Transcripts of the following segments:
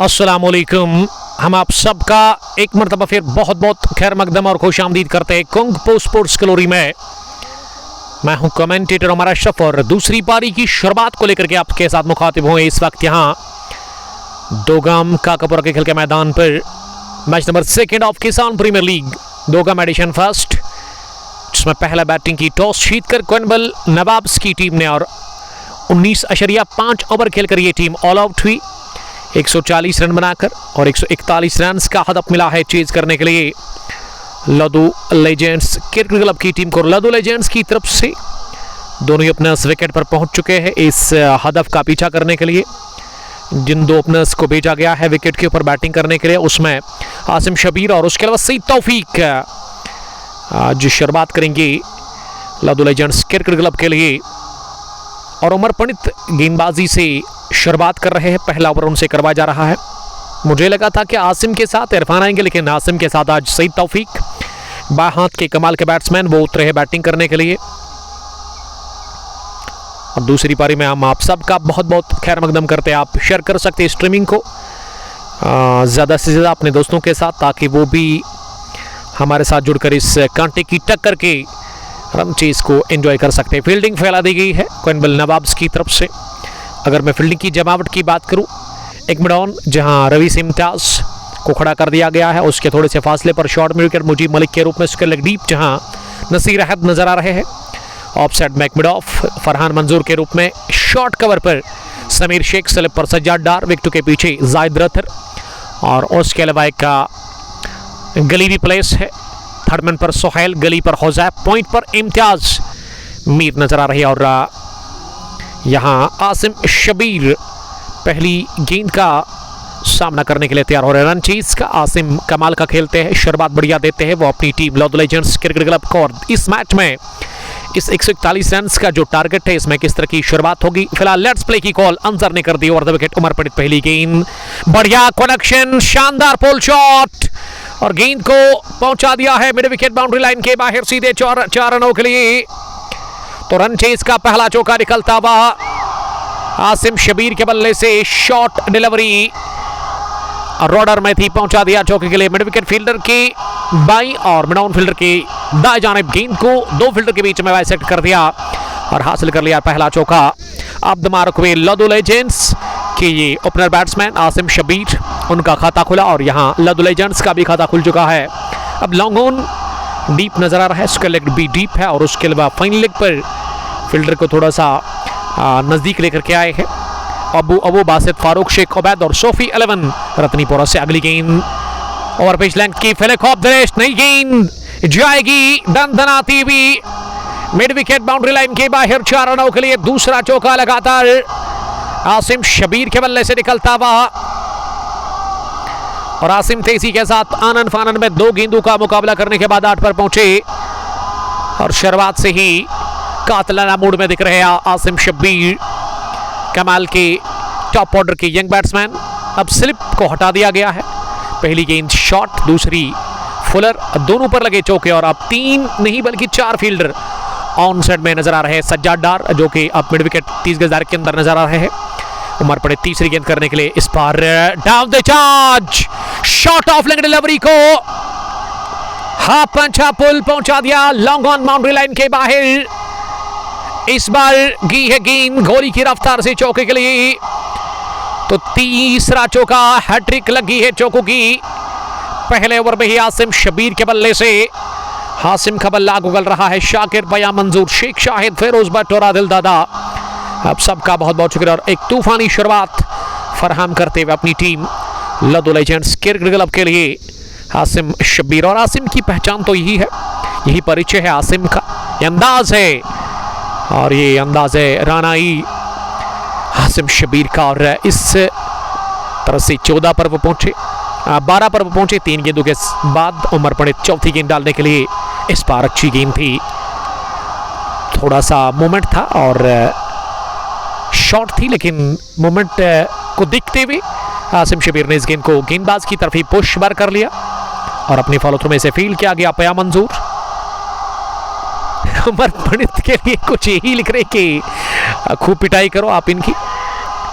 अस्सलामुअलैकुम। हम आप सबका एक मरतबा फिर बहुत बहुत खैर मकदम और खुश आमदीद करते हैं कुंग पोस्ट स्पोर्ट्स ग्लोरी में। मैं हूं कमेंटेटर उमर अशरफ और दूसरी पारी की शुरुआत को लेकर के आपके साथ मुखातिब हुए इस वक्त यहाँ दोगाम काकापुरा के खेल के मैदान पर मैच नंबर 2 ऑफ किसान प्रीमियर लीग दोगाम एडिशन फर्स्ट, जिसमें पहला बैटिंग की टॉस जीतकर क्वेनबल नवाब्स की टीम ने और 19.5 ओवर खेलकर ये टीम ऑल आउट हुई 140 रन बनाकर और 141 रन का हदफ मिला है चेज करने के लिए लदू लेजेंड्स क्रिकेट क्लब की टीम को। लदू लेजेंड्स की तरफ से दोनों ही ओपनर्स विकेट पर पहुंच चुके हैं इस हदफ का पीछा करने के लिए। जिन दो ओपनर्स को भेजा गया है विकेट के ऊपर बैटिंग करने के लिए उसमें आसिम शबीर और उसके अलावा सईद तौफीक आज शुरुआत करेंगे लदू लेजेंड्स क्रिकेट क्लब के लिए। और उमर पंडित गेंदबाजी से शुरुआत कर रहे हैं, पहला ओवर उनसे करवाया जा रहा है। मुझे लगा था कि आसिम के साथ इरफान आएंगे, लेकिन आसिम के साथ आज सईद तौफीक बाएं हाथ के कमाल के बैट्समैन वो उतरे हैं बैटिंग करने के लिए। और दूसरी पारी में हम आप सबका बहुत बहुत खैर मकदम करते हैं। आप शेयर कर सकते हैं स्ट्रीमिंग को ज़्यादा से ज़्यादा अपने दोस्तों के साथ, ताकि वो भी हमारे साथ जुड़कर इस कांटे की टक्कर के रन चेज को एंजॉय कर सकते हैं। फील्डिंग फैला दी गई है क्वेनबल नवाब्स की तरफ से। अगर मैं फील्डिंग की जमावट की बात करूं, एक मिड ऑन जहां रवि सिमटाज को खड़ा कर दिया गया है, उसके थोड़े से फासले पर शॉर्ट में विकेट मुजीब मलिक के रूप में, उसके लेग डीप जहां नसीर अहद नजर आ रहे हैं। ऑफ साइड में एक मिड ऑफ फरहान मंजूर के रूप में, शॉर्ट कवर पर समीर शेख, स्लिप पर सज्जाद डार, विकेट के पीछे जायद रथर और उसके अलावा एक गली भी प्लेस है। थर्ड मैन पर सोहेल, गली पर होजैब, पॉइंट पर इम्तियाज मीर नजर आ रही है। और यहाँ आसिम शबीर पहली गेंद का सामना करने के लिए तैयार हो रहे हैं। रन चेज का आसिम कमाल का खेलते हैं, शुरुआत बढ़िया देते हैं वो अपनी टीम लदू लेजेंड्स क्रिकेट क्लब को। और इस मैच में इस 141 रन का जो टारगेट है, इसमें किस तरह की शुरुआत होगी। फिलहाल लेट्स प्ले की कॉल अंसर ने कर the over the wicket. Umar पंडित पहली गेंद, बढ़िया कनेक्शन, शानदार पोल शॉट और गेंद को पहुंचा दिया है मिड विकेट बाउंड्री लाइन के बाहर सीधे 4 रनों के लिए। तो रन चेज का पहला चौका निकलता हुआ आसिम शबीर के बल्ले से शॉट डिलीवरी रॉडर में थी, पहुंचा दिया चौके के लिए मिड विकेट फील्डर के बाईं और मिड ऑन फील्डर के दाएं जानिब। गेंद को दो फील्डर के बीच में बाइसेक्ट कर दिया और हासिल कर लिया पहला चौका। अब दिमाग हुए लदू लेजेंड्स के ये ओपनर बैट्समैन आसिम शबीर, उनका खाता खुला और यहाँ लदू लेजेंड्स का भी खाता खुल चुका है। अब लॉन्ग ऑन डीप नजर आ रहा है, उसका लेग भी डीप है और उसके अलावा फाइन लेग पर फील्डर को थोड़ा सा नजदीक लेकर के आए हैं अबू बासित, फारूक शेख उबैद और सोफी 11 रत्नीपुरा से। अगली गेंद ओवर पिच लेंथ की फिलिक ऑफ दरेश, नई गेंद जाएगी दनदनाती हुई मिड विकेट बाउंड्री लाइन के बाहर 4 रनों के लिए। दूसरा चौका लगातार आसिम शबीर के बल्ले से निकलता हुआ और आसिम तेजी के साथ आनन फानन में 2 गेंदों का मुकाबला करने के बाद 8 पर पहुंचे और शुरुआत से ही कातलाना मूड में दिख रहे हैं आसिम शबीर, कमाल के टॉप ऑर्डर के यंग बैट्समैन। अब स्लिप को हटा दिया गया है, पहली गेंद शॉट, दूसरी फुलर, दोनों पर लगे चौके और अब 3 नहीं बल्कि 4 फील्डर ऑन साइड में नजर आ रहे हैं। सज्जाद डार जो कि अब मिड विकेट 30 गज दायरे के अंदर नजर आ रहे हैं। उमर पड़े तीसरी गेंद करने के लिए, इस बार down the charge, shot off leg delivery को हाफ पंचा पुल पहुंचा दिया लॉन्ग ऑन बाउंड्री लाइन के बाहर। इस बार गी है गेंद गोली की रफ्तार से चौके के लिए। तो तीसरा चौका, हैट्रिक लगी है चौकों की। पहले ओवर में ही आसिम शबीर के बल्ले से हासिम का बल्ला गुगल रहा है। शाकिर, बया, मंजूर, शेख शाहिद, फिरोज भट्ट और आदिल दादा, अब सबका बहुत बहुत शुक्रिया। और एक तूफानी शुरुआत फराहम करते हुए अपनी टीम लदू लेजेंड्स क्रिकेट क्लब के लिए आसिम शबीर। और आसिम की पहचान तो यही है, यही परिचय है आसिम का, ये अंदाज है और ये अंदाज है रानाई आसिम शबीर का। और इस तरह से 14 पर वो पहुंचे, 12 पर वो पहुंचे 3 गेंदों के बाद। उमर पंडित चौथी गेंद डालने के लिए, इस बार अच्छी गेंद थी, थोड़ा सा मोमेंट था और शॉट थी, लेकिन मोमेंट को देखते हुए आसिम शबीर ने इस गेंद को गेंदबाज की तरफ ही पुश बार कर लिया और अपनी फॉलो थ्रू में से फील्ड किया गया पया मंजूर। उमर पंडित के लिए कुछ यही लिख रहे कि खूब पिटाई करो आप इनकी।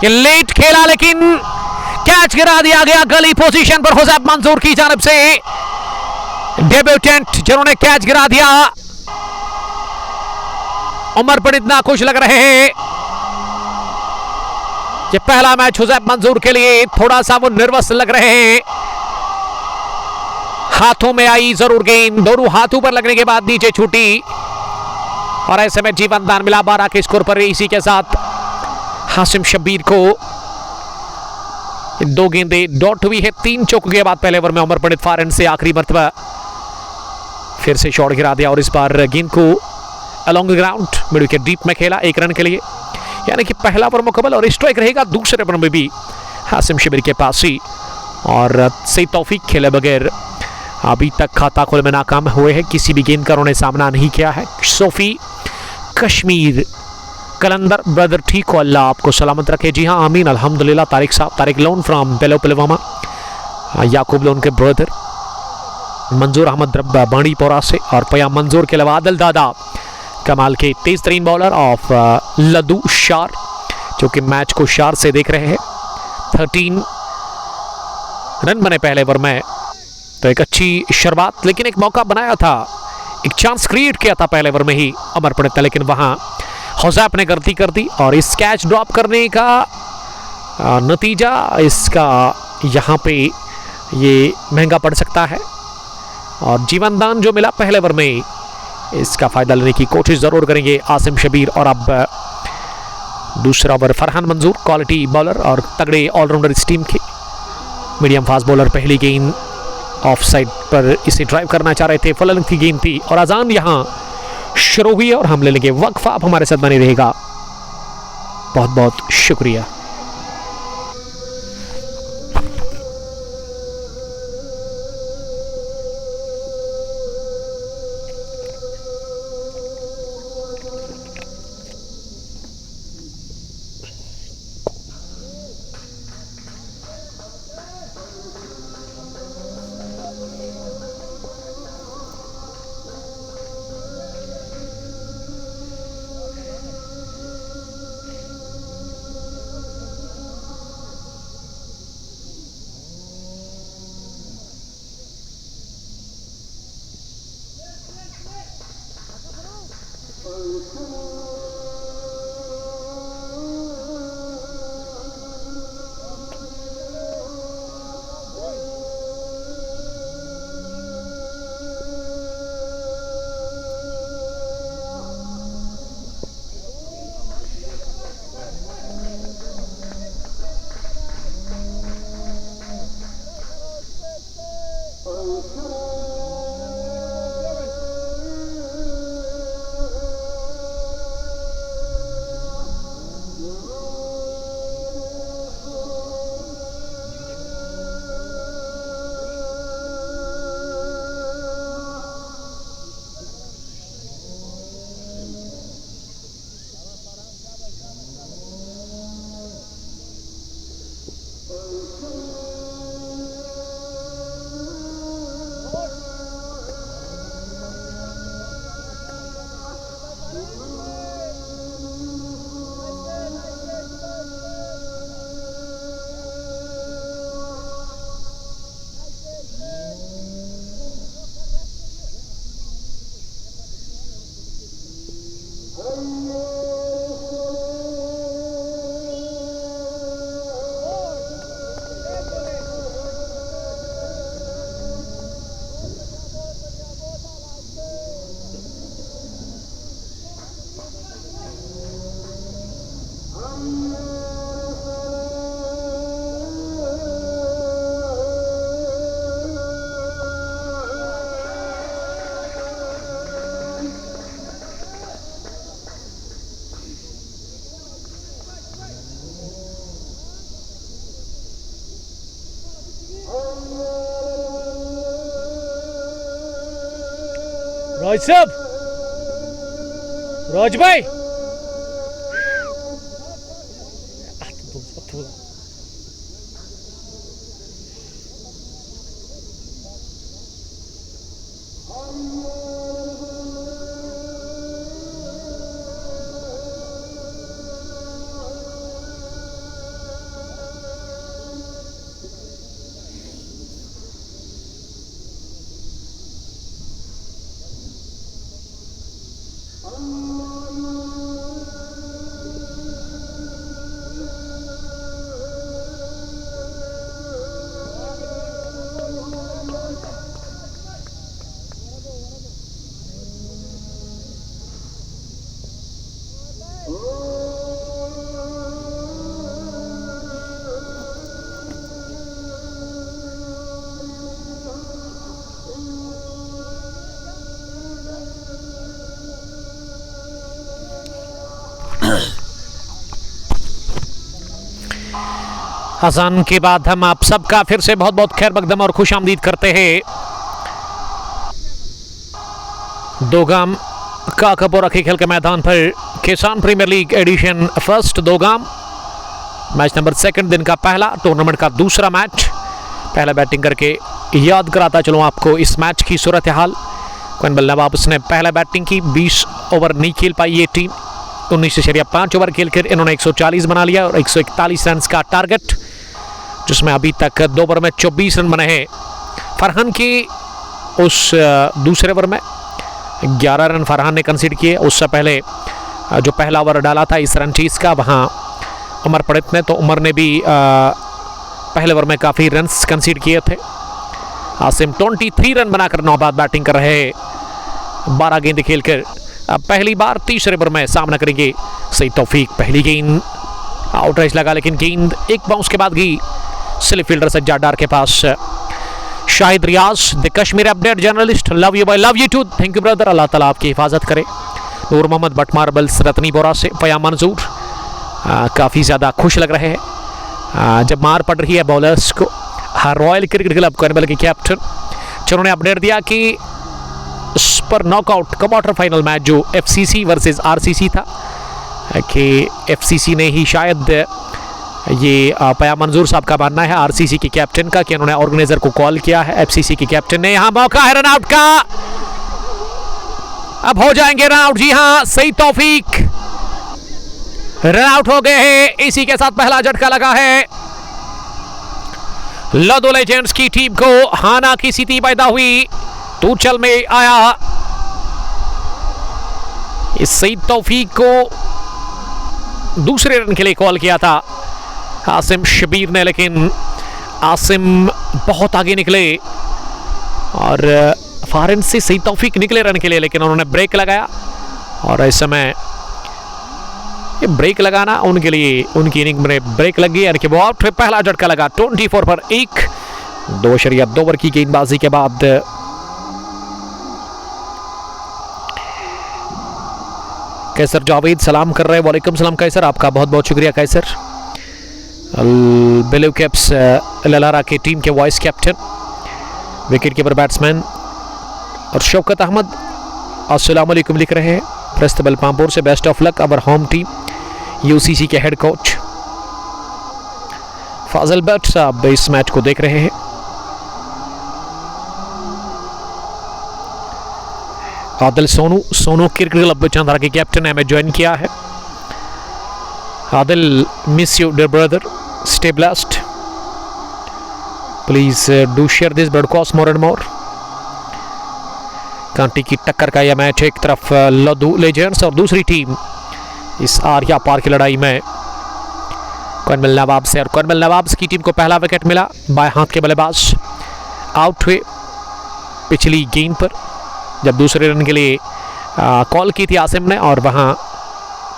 ये लेट खेला लेकिन कैच गिरा दिया गया गली पोजीशन पर हुजैफ मंजूर की जानिब से, डेब्यूटेंट जिन्होंने कैच गिरा दिया। उमर पंडित ना खुश लग रहे हैं। ये पहला मैच हुजैफ मंजूर के लिए, थोड़ा सा वो नर्वस लग रहे हैं। हाथों में आई जरूर गेंद, दोनों हाथों पर लगने के बाद नीचे छूटी और ऐसे में जीवन दान मिला 12 के स्कोर पर। इसी के साथ हाशिम शब्बीर को 2 गेंदें डॉट हुई है। 3 चौकों के बाद पहले ओवर में उमर पंडित फार एंड से आखिरी मर्तबा फिर से शॉट गिरा दिया और इस बार गेंद को along ground mid wicket deep में खेला 1 रन के लिए, यानी कि पहला ओवर मुकम्मल और स्ट्राइक रहेगा दूसरे ओवर में भी हाशिम शब्बीर के पास ही। और सही तौफीक खेले बगैर अभी तक खाता खोल में नाकाम हुए हैं, किसी भी गेंद का उन्होंने सामना नहीं किया है। सोफी कश्मीर कलंदर ब्रदर ठीक हो, अल्लाह आपको सलामत रखे। जी हाँ आमीन अल्हम्दुलिल्लाह। तारिक साहब, तारिक लोन फ्रॉम बेलो पुलवामा, याकूब लोन के ब्रदर, मंजूर अहमद रब्बा बांडीपोरा से, और पया मंजूर के अलावा आदिल दादा कमाल के तेज तरीन बॉलर ऑफ लद्दू शार, जो कि मैच को शार से देख रहे हैं। 13 रन बने पहले ओवर में, तो एक अच्छी शुरुआत, लेकिन एक मौका बनाया था, एक चांस क्रिएट किया था पहले ओवर में ही उमर पंडित ने, लेकिन वहां हुजैफ ने गलती कर दी और इस कैच ड्रॉप करने का नतीजा इसका यहाँ पे ये महंगा पड़ सकता है। और जीवन दान जो मिला पहले ओवर में, इसका फायदा लेने की कोशिश जरूर करेंगे आसिम शब्बीर। और अब दूसरा ओवर फरहान मंजूर, क्वालिटी बॉलर और तगड़े ऑलराउंडर इस टीम के, मीडियम फास्ट बॉलर। पहली गेंद ऑफ साइड पर इसे ड्राइव करना चाह रहे थे, फुल लेंथ की गेंद थी और अजान यहां शुरू हुई है और हम ले लेंगे वक्फा। आप हमारे साथ बने रहेगा, बहुत बहुत शुक्रिया। रोज साहब, रोज भाई, अजान के बाद हम आप सबका फिर से बहुत बहुत खैर मकदम और खुश आमदीद करते हैं दोगाम काकापुरा के खेल के मैदान पर Kisan premier league edition first दोगाम मैच नंबर 2 दिन का पहला टूर्नामेंट का दूसरा मैच। पहला बैटिंग करके याद कराता चलूँ आपको इस मैच की सूरत हाल। कोइनबल नवाब्स ने पहला बैटिंग की, 20 ओवर नहीं खेल पाई ये टीम। 19.5 ओवर खेलकर इन्होंने 140 बना लिया और 141 रन का टारगेट, जिसमें अभी तक 2 ओवर में 24 रन बने हैं। फरहान की उस दूसरे ओवर में 11 रन फरहान ने कंसीड किए। उससे पहले जो पहला ओवर डाला था इस रनचीज का, वहाँ उमर पड़ित ने, तो उमर ने भी पहले ओवर में काफ़ी रन्स कंसीड किए थे। आसिम 23 रन बनाकर नौबाद बैटिंग कर रहे हैं 12 गेंद खेलकर। अब पहली बार तीसरे ओवर में सामना करेंगे सईद तौफीक। पहली गेंद आउट रेस लगा, लेकिन गेंद एक बाउंस के बाद गई स्लिप फील्डर सज्जाद डार के पास। Shahid Riyaz the Kashmir update journalist, love you bye, love you too, thank you brother, Allah ताला आपकी हिफाजत करे। नूर मोहम्मद बटमार बल्स रतनी बोरा से फया मंजूर काफ़ी ज़्यादा खुश लग रहे हैं जब मार पड़ रही है बॉलर्स को। रॉयल क्रिकेट क्लब कोइनबल के कैप्टन जिन्होंने अपडेट दिया कि इस पर नॉकआउट क्वार्टर फाइनल मैच जो एफसीसी वर्सेस आरसीसी था कि एफसीसी ने ही शायद, ये पया मंजूर साहब का मानना है आरसीसी के कैप्टन का, कि उन्होंने ऑर्गेनाइजर को कॉल किया है। एफसीसी के कैप्टन ने, यहाँ मौका है रन आउट का, अब हो जाएंगे रन आउट। जी हाँ, सईद तौफीक रन आउट हो गए हैं। इसी के साथ पहला झटका लगा है लदो लेजेंड्स की टीम को। हाना की स्थिति पैदा हुई, तूचल में आया इस सईद तौफीक को दूसरे रन के लिए कॉल किया था आसिम शबीर ने, लेकिन आसिम बहुत आगे निकले और फारन से सईद तौफीक निकले रन के लिए, लेकिन उन्होंने ब्रेक लगाया। और इस समय ये ब्रेक लगाना उनके लिए, उनकी इनिंग में ब्रेक लग गई, यानी कि वो आउट हुए। पहला झटका लगा 24 पर 1, 2.2 ओवर की गेंदबाजी के बाद कैसर जावेद सलाम कर रहे हैं। वालेकुम सलाम कैसर, आपका बहुत बहुत शुक्रिया कैसर। ब्लू कैप्स ललारा की टीम के vice captain, wicket keeper batsman और शौकत अहमद अस्सलाम वालेकुम लिख रहे हैं प्रस्त बलपामपुर से। Best of luck our home team. UCC के हेड कोच फाजिल भट्ट साहब इस मैच को देख रहे हैं। आदिल सोनू क्रिकेट क्लब चंद्रा के कैप्टन हमें ज्वाइन किया है। Adil, miss you dear brother, stay blessed, please do share this broadcast more and more. कांटी की टक्कर का यह मैच, एक तरफ लदू लेजेंड्स और दूसरी टीम इस आर्या पार की लड़ाई में कोइनबल नवाब से। और कोइनबल नवाब्स की टीम को पहला विकेट मिला, बाएं हाथ के बल्लेबाज आउट हुए पिछली गेंद पर, जब दूसरे रन के लिए कॉल की थी आसिम ने, और वहां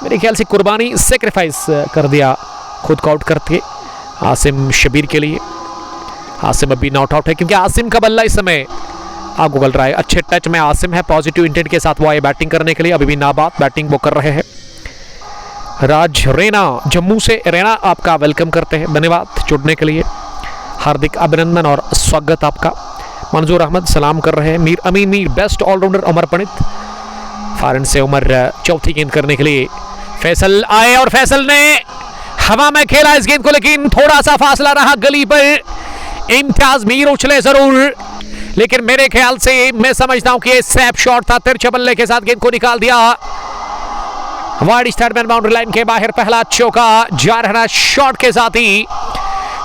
मेरे ख्याल से कुर्बानी सेक्रीफाइस कर दिया खुद को आउट करके आसिम शबीर के लिए। आसिम अभी नॉट आउट है क्योंकि आसिम का बल्ला इस समय आगे उगल रहा है। अच्छे टच में आसिम है, पॉजिटिव इंटेंट के साथ वो आए बैटिंग करने के लिए। अभी भी नाबाद बैटिंग वो कर रहे हैं। राज रैना जम्मू से, रैना आपका वेलकम करते हैं, धन्यवाद जुड़ने के लिए, हार्दिक अभिनंदन और स्वागत आपका। मंजूर अहमद सलाम कर रहे हैं। मीर अमीन मीर, बेस्ट ऑलराउंडर उमर पड़ित। फारन से उमर चौथी गेंद करने के लिए फैसल आए और फैसल ने हवा में खेला इस गेंद को, लेकिन थोड़ा सा फासला रहा गली पर। इम्तियाज मीर उछले जरूर, लेकिन मेरे ख्याल से मैं समझता हूं कि ये स्नैप शॉट था। तिरछे बल्ले के साथ गेंद को निकाल दिया वाइड स्टैंडमैन बाउंड्री लाइन के बाहर। पहला चौका जा रहा शॉट के साथ ही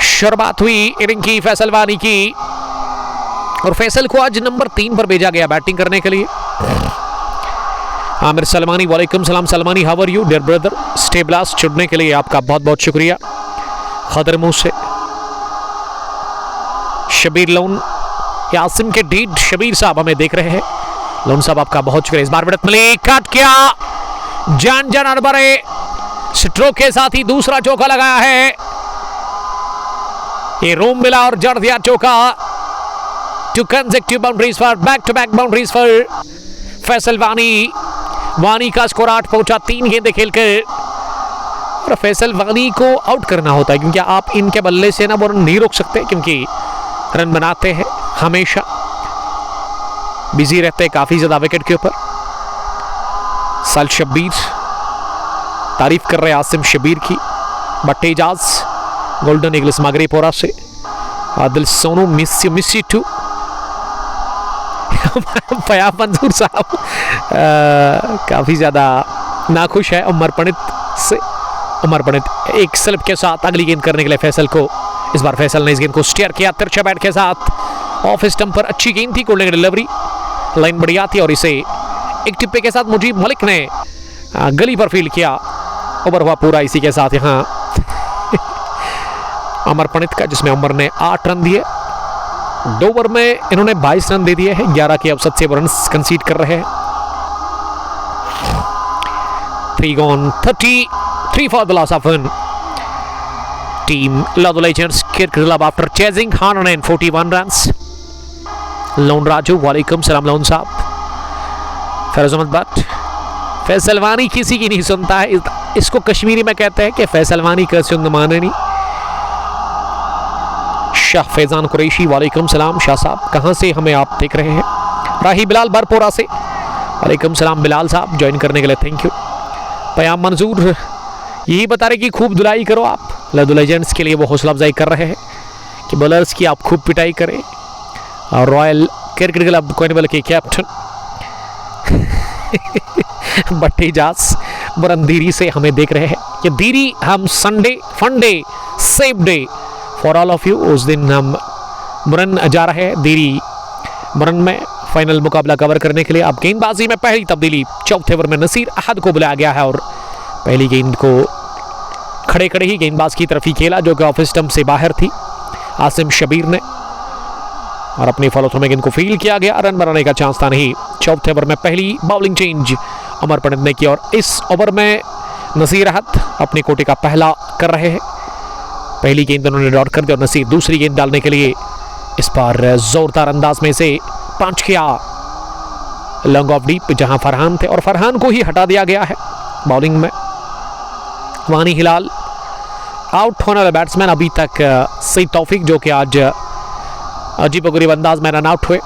शुरुआत हुई इनिंग की फैसल वानी की, और फैसल को आज नंबर 3 पर भेजा गया बैटिंग करने के लिए। आमिर सलमानी, वालेकुम सलाम Salmani, how are you dear brother, stay blessed, जुड़ने के लिए आपका बहुत बहुत शुक्रिया। खदरमू से शबीर लोन, आसिम के डीड शबीर साहब हमें देख रहे हैं। लोन साहब आपका बहुत शुक्रिया। इस बार विकेट मिली, काट किया जान जान अरबरे, स्ट्रोक के साथ ही दूसरा चौका लगाया है। ये रूम मिला और जड़ दिया चौका। 2 consecutive boundaries for back to back boundaries for Faisal Wani. Wani का स्कोर 8 पहुंचा 3 गेंदें खेलकर। और फैसल वानी को आउट करना होता है, क्योंकि आप इनके बल्ले से ना वो रन नहीं रोक सकते, क्योंकि रन बनाते हैं हमेशा, बिजी रहते हैं काफ़ी ज़्यादा विकेट के ऊपर। साल शब्बीर तारीफ कर रहे हैं आसिम शबीर की। But Ejaz golden eagles Magrepora से। Adil Sonu miss you too. Fayaz Manzoor साहब काफ़ी ज़्यादा नाखुश है उमर पंडित से। उमर पंडित एक स्लिप के साथ अगली गेंद करने के लिए फैसल को, इस बार फैसल ने इस गेंद को स्टेयर किया तिरछे बैट के साथ। ऑफ स्टंप पर अच्छी गेंद थी, कोल्ड डिलीवरी, लाइन बढ़िया थी और इसे एक टिप्पे के साथ मुजीब मलिक ने गली पर फील्ड किया। ओवर हुआ पूरा इसी के साथ यहाँ अमर पंडित का, जिसमें उमर ने 8 रन दिए। 2 ओवर में इन्होंने 22 रन दे दिए हैं। 11 के औसत से रन कंसीड कर रहे हैं। 3 gone, 33 for the loss of one. Team Lado Legends Cricket Club after chasing 141 runs. Loan Raju, वालेकुम सलाम लोन साहब। फैज़ अहमद भट्ट, फैसल वानी किसी की नहीं सुनता है, इसको कश्मीरी में कहते हैं कि फैसल वानी का सुन माने नहीं। शाह फैजान कुरैशी, वालेकुम सलाम शाह साहब, कहाँ से हमें आप देख रहे हैं? राही बिलाल बरपोरा से, वालेकुम सलाम बिलाल साहब, ज्वाइन करने के लिए थैंक यू। पयाम मंजूर यही बता रहे कि खूब धुलाई करो आप। लदो लेजेंड्स के लिए वो हौसला अफजाई कर रहे हैं कि बॉलर्स की आप खूब पिटाई करें। और रॉयल क्रिकेट क्लब कोइनबल के कैप्टन बट्टी जास बुरंदीरी से हमें देख रहे हैं कि दीरी हम संडे फंडे safe day for all of you. उस दिन हम बुरन जा रहे हैं दीरी बुरन में फाइनल मुकाबला कवर करने के लिए। अब गेंदबाजी में पहली तब्दीली, चौथे ओवर में नसीर अहद को बुलाया गया है और पहली गेंद को खड़े खड़े ही गेंदबाज की तरफ ही खेला, जो कि ऑफ स्टंप से बाहर थी आसिम शबीर ने, और अपनी फॉलो थ्रो में गेंद को फील्ड किया गया। रन बनाने का चांस था नहीं। चौथे ओवर में पहली बाउलिंग चेंज उमर पंडित ने की और इस ओवर में नसीर अहद अपनी कोटे का पहला कर रहे हैं। पहली गेंद उन्होंने डॉट कर दी और नसीर दूसरी गेंद डालने के लिए इस बार जोरदार अंदाज में से पंच किया लॉन्ग ऑफ डीप, जहां फरहान थे और फरहान को ही हटा दिया गया है बॉलिंग में। वानी हिलाल आउट होने वाले बैट्समैन अभी तक सईद तौफीक, जो कि आज अजीबोगरीब अंदाज में रन आउट हुए।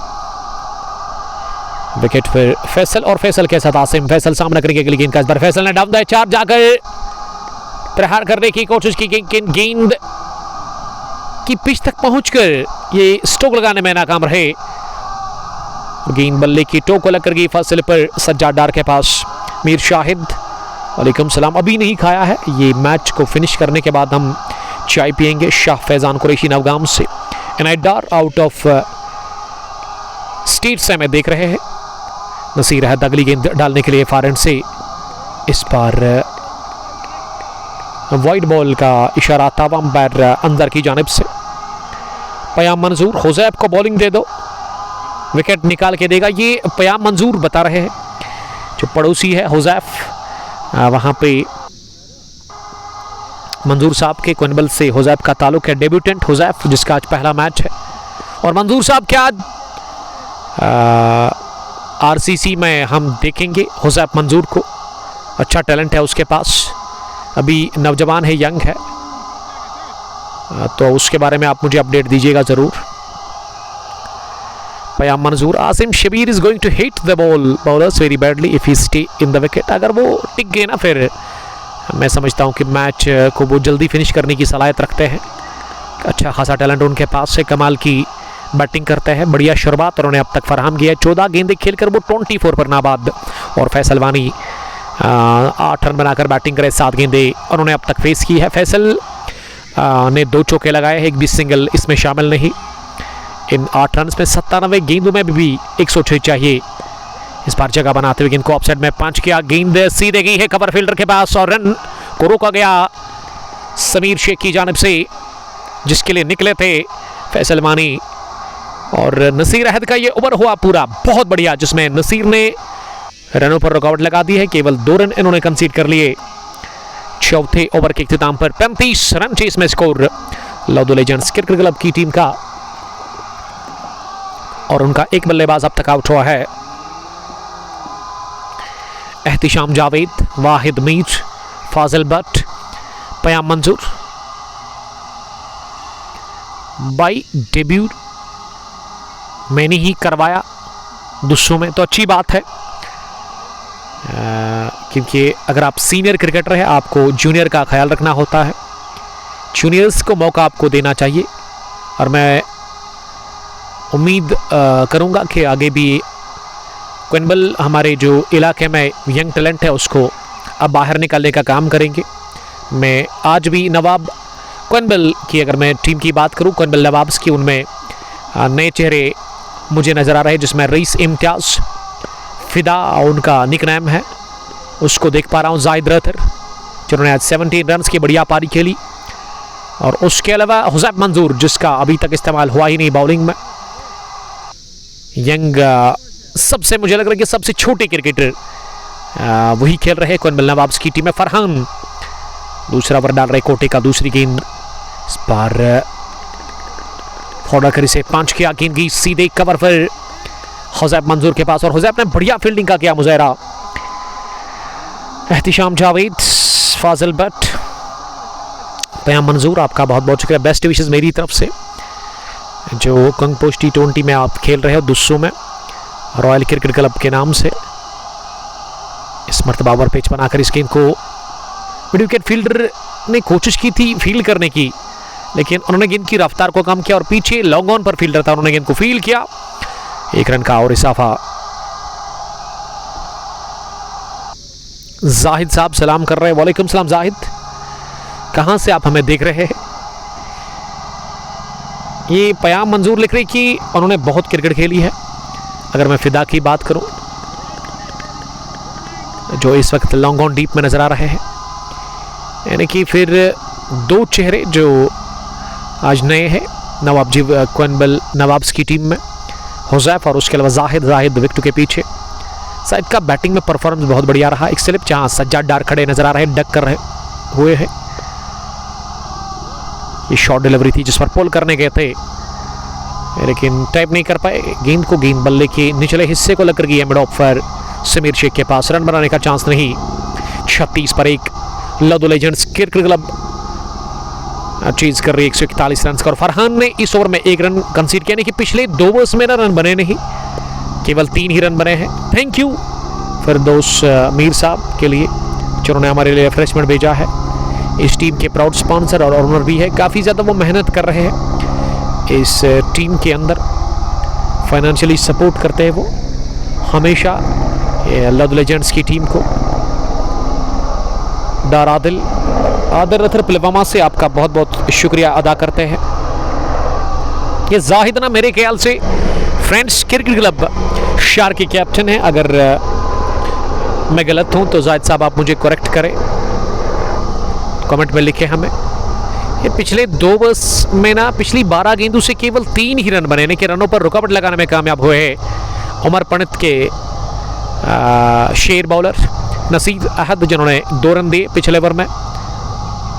विकेट पर फैसल और फैसल के साथ आसिम। फैसल सामना करेंगे अगली गेंद का, इस बार फैसल ने डाउन द चार जाकर प्रहार करने की कोशिश की, गेंद की पिच तक पहुंचकर ये स्टोक लगाने में नाकाम रहे। गेंद बल्ले की टो को लगकर गई फासले पर सज्जाद डार के पास। मीर शाहिद, वालेकुम सलाम, अभी नहीं खाया है, ये मैच को फिनिश करने के बाद हम चाय पियेंगे। शाह फैजान कुरैशी नवगाम से। एनाइट डार आउट ऑफ स्टेट से हमें देख रहे हैं। नसीर अहद अगली गेंद डालने के लिए फॉरएंड से, इस बार वाइड बॉल का इशारा आता था अंपायर अंदर की जानिब से। पयाम मंजूर, हुजैब को बॉलिंग दे दो, विकेट निकाल के देगा, ये पयाम मंजूर बता रहे हैं, जो पड़ोसी है हुजैफ। वहाँ पे मंजूर साहब के कोइनबल से हुजैफ का ताल्लुक है। डेब्यूटेंट हुजैफ, जिसका आज पहला मैच है। और मंजूर साहब क्या आज आरसीसी में हम देखेंगे हुजैफ मंजूर को। अच्छा टैलेंट है उसके पास, अभी नौजवान है, यंग है, तो उसके बारे में आप मुझे अपडेट दीजिएगा ज़रूर। Payam Manzoor, Asim Shabir is going to hit the bowlers very badly if he stay in the wicket. अगर वो टिक गए ना, फिर मैं समझता हूँ कि मैच को वो जल्दी फिनिश करने की सलाहियत रखते हैं। अच्छा खासा टैलेंट उनके पास है, कमाल की बैटिंग करते हैं, बढ़िया शुरुआत उन्होंने अब तक फराहम की है। 14 गेंदें खेलकर वो 24 पर नाबाद। और फैसल वानी 8 रन बनाकर बैटिंग करे, 7 गेंदें उन्होंने अब तक फेस की है। फैसल ने 2 चौके लगाए हैं, एक भी सिंगल इसमें शामिल नहीं। इन 8 रन में 97 गेंदों में भी 106 चाहिए। इस बार जगह बनाते हुए गेंद को ऑफसाइड में पंच किया, गेंद सीधे गई है कवर फील्डर के पास और रन को रोका गया समीर शेख की जानिब से, जिसके लिए निकले थे फैसल वानी। और नसीर अहद का ये ओवर हुआ पूरा बहुत बढ़िया, जिसमें नसीर ने रनों पर रुकावट लगा दी है। केवल 2 रन इन्होंने कंसीड कर लिए चौथे ओवर के इख्तिताम पर। 35 रन चेस में स्कोर लदो लेजेंड्स क्रिकेट क्लब की टीम का, और उनका एक बल्लेबाज अब तक आउट हुआ है। एहतिशाम जावेद, वाहिद मीर, फाजिल भट्ट, पयाम मंजूर बाई डेब्यू मैंने ही करवाया दूसरों में, तो अच्छी बात है। क्योंकि अगर आप सीनियर क्रिकेटर हैं आपको जूनियर का ख्याल रखना होता है, जूनियर्स को मौका आपको देना चाहिए। और मैं उम्मीद करूंगा कि आगे भी क्विंबल हमारे जो इलाके में यंग टैलेंट है उसको अब बाहर निकालने का काम करेंगे। मैं आज भी नवाब क्विंबल की अगर मैं टीम की बात करूं, क्विंबल नवाब्स की, उनमें नए चेहरे मुझे नज़र आ रहे हैं, जिसमें रईस इम्तियाज़ फिदा उनका निकनेम है, उसको देख पा रहा हूँ। जाहिद रथर जिन्होंने आज 17 रन्स की बढ़िया पारी खेली, और उसके अलावा हुज़ैफ मंजूर जिसका अभी तक इस्तेमाल हुआ ही नहीं बॉलिंग में। यंग सबसे मुझे लग रहा है कि सबसे छोटे क्रिकेटर वही खेल रहे हैं क्विंबल नवाब्स की टीम में। फरहान दूसरा ओवर डाल रहे कोटे का, दूसरी गेंद इस बार फॉर्डर करी से 5 किया, गेंद की सीधे कवर पर हुज़ैफ मंजूर के पास, और हुज़ैफ ने बढ़िया फील्डिंग का किया मुजाहरा। एहतिशाम जावेद, फाजिल भट्ट, पयाम मंजूर, आपका बहुत बहुत शुक्रिया। बेस्ट विशेस मेरी तरफ से। जो कंगपोश T20 में आप खेल रहे हो दुस्सू में रॉयल क्रिकेट क्लब के नाम से, इस मरतबा ओवर पिच बनाकर इस गेंद को मिड विकेट फील्डर ने कोशिश की थी फील्ड करने की, लेकिन उन्होंने गेंद की रफ्तार को कम किया और पीछे लॉन्ग ऑन पर फील्डर था, उन्होंने गेंद को फील्ड किया। 1 रन का और इजाफा। जाहिद साहब सलाम कर रहे हैं। वालेकुम सलाम जाहिद, कहां से आप हमें देख रहे हैं? ये पयाम मंजूर लिख रही कि उन्होंने बहुत क्रिकेट खेली है। अगर मैं फिदा की बात करूं जो इस वक्त लॉन्ग ऑन डीप में नजर आ रहे हैं, यानी कि फिर 2 चेहरे जो आज नए हैं नवाब जी क्विंबल नवाब्स की टीम में, हुज़ैफ और उसके अलावा जाहिद विकेट के पीछे। साइड का बैटिंग में परफॉर्मेंस बहुत बढ़िया रहा। एक स्लिप जहां सज्जाद डार खड़े नजर आ रहे हैं, डक कर रहे हुए हैं। ये शॉर्ट डिलीवरी थी जिस पर पुल करने गए थे, लेकिन टैप नहीं कर पाए गेंद को। गेंद बल्ले के निचले हिस्से को लग गई है मिड ऑफ पर समीर शेख के पास, रन बनाने का चांस नहीं। 36 पर 1 लदो लेजेंड्स क्रिकेट क्लब चीज कर रही है 141 रन का। और फरहान ने इस ओवर में 1 रन कंसीड किया, कि पिछले 2 ओवर्स में रन बने नहीं, केवल 3 ही रन बने हैं। थैंक यू फिरदौस मीर साहब के लिए जिन्होंने हमारे लिए रिफ्रेशमेंट भेजा है। इस टीम के प्राउड स्पॉन्सर और ऑनर भी है। काफ़ी ज़्यादा वो मेहनत कर रहे हैं इस टीम के अंदर, फाइनेंशियली सपोर्ट करते हैं वो हमेशा लद लेजेंड्स की टीम को। डार आदिल रथर पुलवामा से आपका बहुत बहुत शुक्रिया अदा करते हैं। ये जाहिद ना मेरे ख्याल से फ्रेंड्स क्रिकेट क्लब शार के कैप्टन हैं। अगर मैं गलत हूं तो जाहिद साहब आप मुझे करेक्ट करें, कमेंट में लिखें हमें। ये पिछले 2 ओवर्स में ना पिछली 12 गेंदों से केवल 3 ही रन बने, यानी कि रनों पर रुकावट लगाने में कामयाब हुए हैं उमर पंडित के शेर बॉलर नसीर अहद, जिन्होंने 2 रन दिए पिछले ओवर में,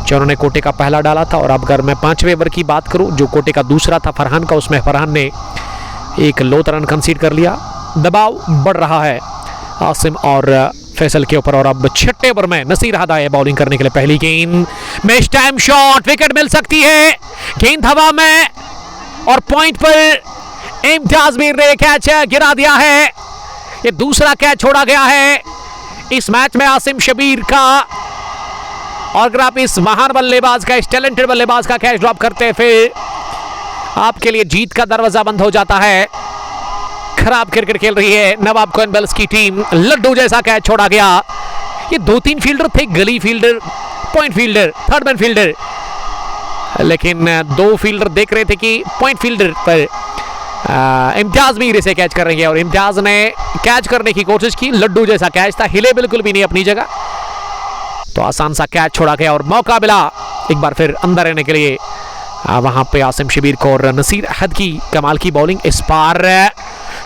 जिन्होंने कोटे का पहला डाला था। और अब अगर मैं 5वें ओवर की बात करूं जो कोटे का दूसरा था फरहान का, उसमें फरहान ने 1 लोत रन कंसीड कर लिया। दबाव बढ़ रहा है आसिम और फैसल के ऊपर। और अब 6ठे ओवर में नसीर अहद आए बॉलिंग करने के लिए। पहली गेंद मैच टाइम शॉट, विकेट मिल सकती है। गेंद हवा में और पॉइंट पर इम्तियाज मीर ने कैच गिरा दिया है। ये दूसरा कैच छोड़ा गया है इस मैच में आसिम शबीर का। और अगर आप इस महान बल्लेबाज का, इस टैलेंटेड बल्लेबाज का कैच ड्रॉप करते हैं, फिर आपके लिए जीत का दरवाजा बंद हो जाता है। खराब क्रिकेट खेल रही है नवाब क्विंबल्स की टीम। लड्डू जैसा कैच छोड़ा गया। ये 2-3 फील्डर थे, गली fielder, point fielder, third man fielder, लेकिन 2 फील्डर देख रहे थे कि पॉइंट फील्डर पर इम्तियाज मीर इसे कैच करेंगे। और इम्तियाज ने कैच करने की कोशिश की, लड्डू जैसा कैच था, हिले बिल्कुल भी नहीं अपनी जगह, तो आसान सा कैच छोड़ा गया और मौका मिला एक बार फिर अंदर रहने के लिए वहां पे आसिम शबीर को। और नसीर अहद की कमाल की बॉलिंग, इस बार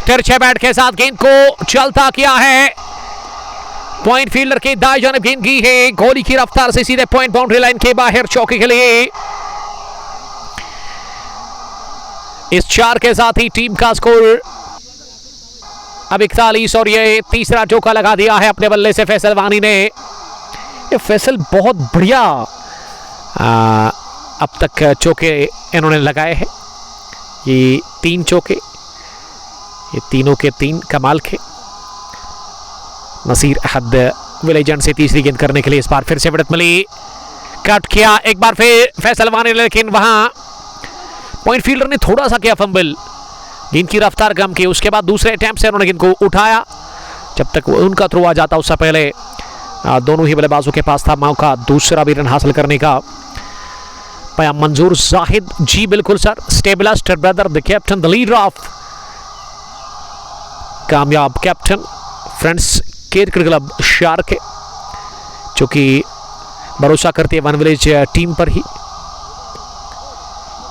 तिरछे बैट के साथ गेंद को चलता किया है। पॉइंट फील्डर के दाएं जानिब गेंद की है, गोली की रफ्तार से सीधे पॉइंट बाउंड्री लाइन के बाहर चौके के लिए। इस 4 के साथ ही टीम का स्कोर अब 41। और ये तीसरा चौका लगा दिया है अपने बल्ले से फैसल वानी ने। ये फैसल बहुत बढ़िया अब तक चौके इन्होंने लगाए हैं, ये 3 चौके, ये तीनों के 3 कमाल के। नसीर अहद विलेजेंड से तीसरी गेंद करने के लिए इस बार फिर से विडत मिली, कट किया एक बार फिर फैसल वानी, लेकिन वहां पॉइंट फील्डर ने थोड़ा सा किया फंबल, गेंद की रफ्तार कम की। उसके बाद दूसरे अटेम्प्ट से उन्होंने गेंद को उठाया, जब तक उनका थ्रो आ जाता उससे पहले दोनों ही बल्लेबाजों के पास था मौका दूसरा भी रन हासिल करने का। पयाम मंजूर जाहिद, जी बिल्कुल सर, स्टेबलिस्ट brother, the captain, the leader of Kamyab captain friends cricket club shark, जो कि भरोसा करती है वन विलेज टीम पर ही।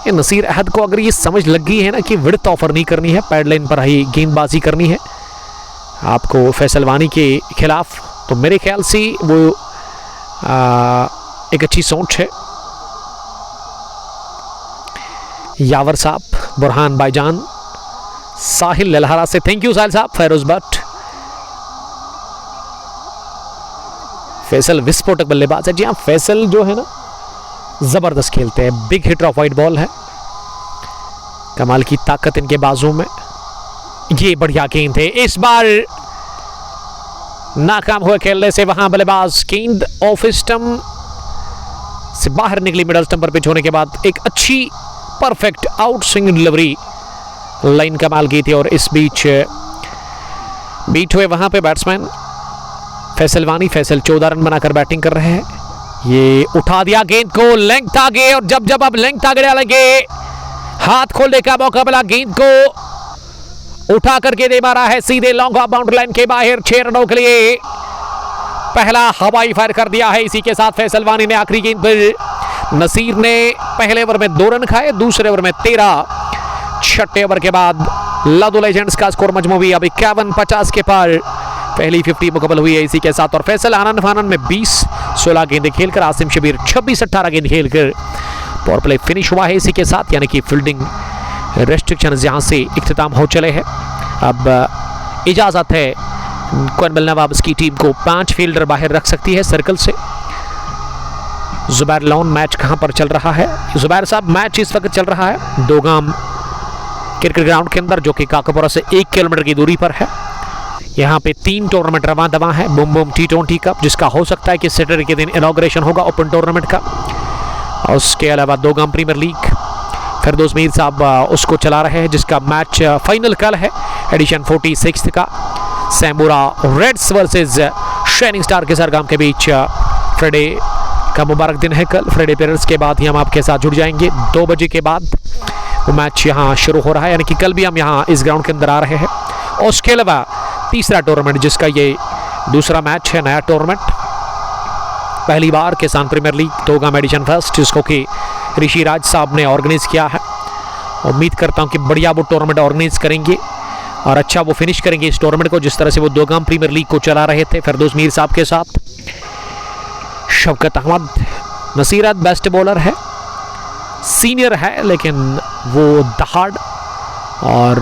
ये नसीर अहद को अगर ये समझ लग गई है ना कि विड्थ ऑफर नहीं करनी है, पैडलाइन पर ही गेंदबाजी करनी है आपको फैसल वानी के खिलाफ, तो मेरे ख्याल से वो एक अच्छी सोच है। यावर साहब, बुरहान भाईजान, साहिल ललहारा से थैंक यू साहिल साहब, फैरोज भट्ट, फैसल विस्फोटक बल्लेबाज है। जी हाँ, फैसल जो है ना जबरदस्त खेलते हैं, big hitter of white ball है, कमाल की ताकत इनके बाजू में। ये बढ़िया गेंद है, इस बार नाकाम हुए खेलने से वहां बल्लेबाज गेंद ऑफ स्टंप से बाहर निकली, मिडल स्टंप पर पिच होने के बाद एक अच्छी perfect out swing delivery, line कमाल की थी। और इस बीच बीट हुए वहां पे बैट्समैन फैसल वानी, फैसल 14 रन बनाकर बैटिंग कर रहे हैं। ये उठा दिया गेंद को, लेंथ आगे, और जब जब अब लेंथ आगे डालेंगे हाथ खोलने का मौका मिला, गेंद को उठा करके दे मारा है सीधे लॉन्ग ऑफ बाउंड्री लाइन के बाहर 6 रनों के लिए। पहला हवाई फायर कर दिया है, इसी के साथ फैसल वानी ने आखिरी गेंद पर नसीर ने पहले ओवर में 2 रन खाए, दूसरे ओवर में 13, छठे ओवर के बाद लादो लेजेंड्स का स्कोर मजमू भी अब 51-50 के पार, पहली 50 मुकम्मल हुई है इसी के साथ। और फैसल आनंद फानन में 20-16 गेंदें खेलकर, आसिम शबीर 26-18 गेंद खेलकर पावर प्ले फिनिश हुआ है इसी के साथ, यानी कि फील्डिंग रेस्ट्रिक्शंस यहां से इख्तिताम हो चले हैं। अब इजाजत है कुनबिल नवाब्स की टीम को 5 फील्डर बाहर रख सकती है सर्कल से। जुबैर लोन मैच कहां पर चल रहा है? जुबैर साहब, मैच इस वक्त चल रहा है दोगाम क्रिकेट ग्राउंड के अंदर, जो कि काकापुरा से 1 किलोमीटर की दूरी पर है। यहाँ पे 3 टूर्नामेंट रवा दवा है, बूम बूम T20 कप, जिसका हो सकता है कि सैटरडे के दिन इनॉग्रेशन होगा ओपन टूर्नामेंट का, और उसके अलावा दोगाम प्रीमियर लीग फिरदौस मीर साहब उसको चला रहे हैं, जिसका मैच फाइनल कल है एडिशन 46 का, सैमुरा रेड्स वर्सेस शाइनिंग स्टार के सरगाम के बीच। फ्राइडे का मुबारक दिन है कल, फ्राइडे पेरेंट्स के बाद ही हम आपके साथ जुड़ जाएंगे 2 बजे के बाद वो मैच यहाँ शुरू हो रहा है, यानी कि कल भी हम यहाँ इस ग्राउंड के अंदर आ रहे हैं। और उसके अलावा तीसरा टूर्नामेंट, जिसका ये दूसरा मैच है, नया टूर्नामेंट, पहली बार किसान प्रीमियर लीग दोगाम एडिशन फर्स्ट, जिसको कि ऋषि राज साहब ने ऑर्गेनाइज किया है। उम्मीद करता हूं कि बढ़िया वो टूर्नामेंट ऑर्गेनाइज करेंगे और अच्छा वो फिनिश करेंगे इस टूर्नामेंट को, जिस तरह से वो दोगाम प्रीमियर लीग को चला रहे थे फिरदौस मीर साहब के साथ। शौकत अहमद, नसीरत बेस्ट बॉलर है, सीनियर है, लेकिन वो दहाड़ और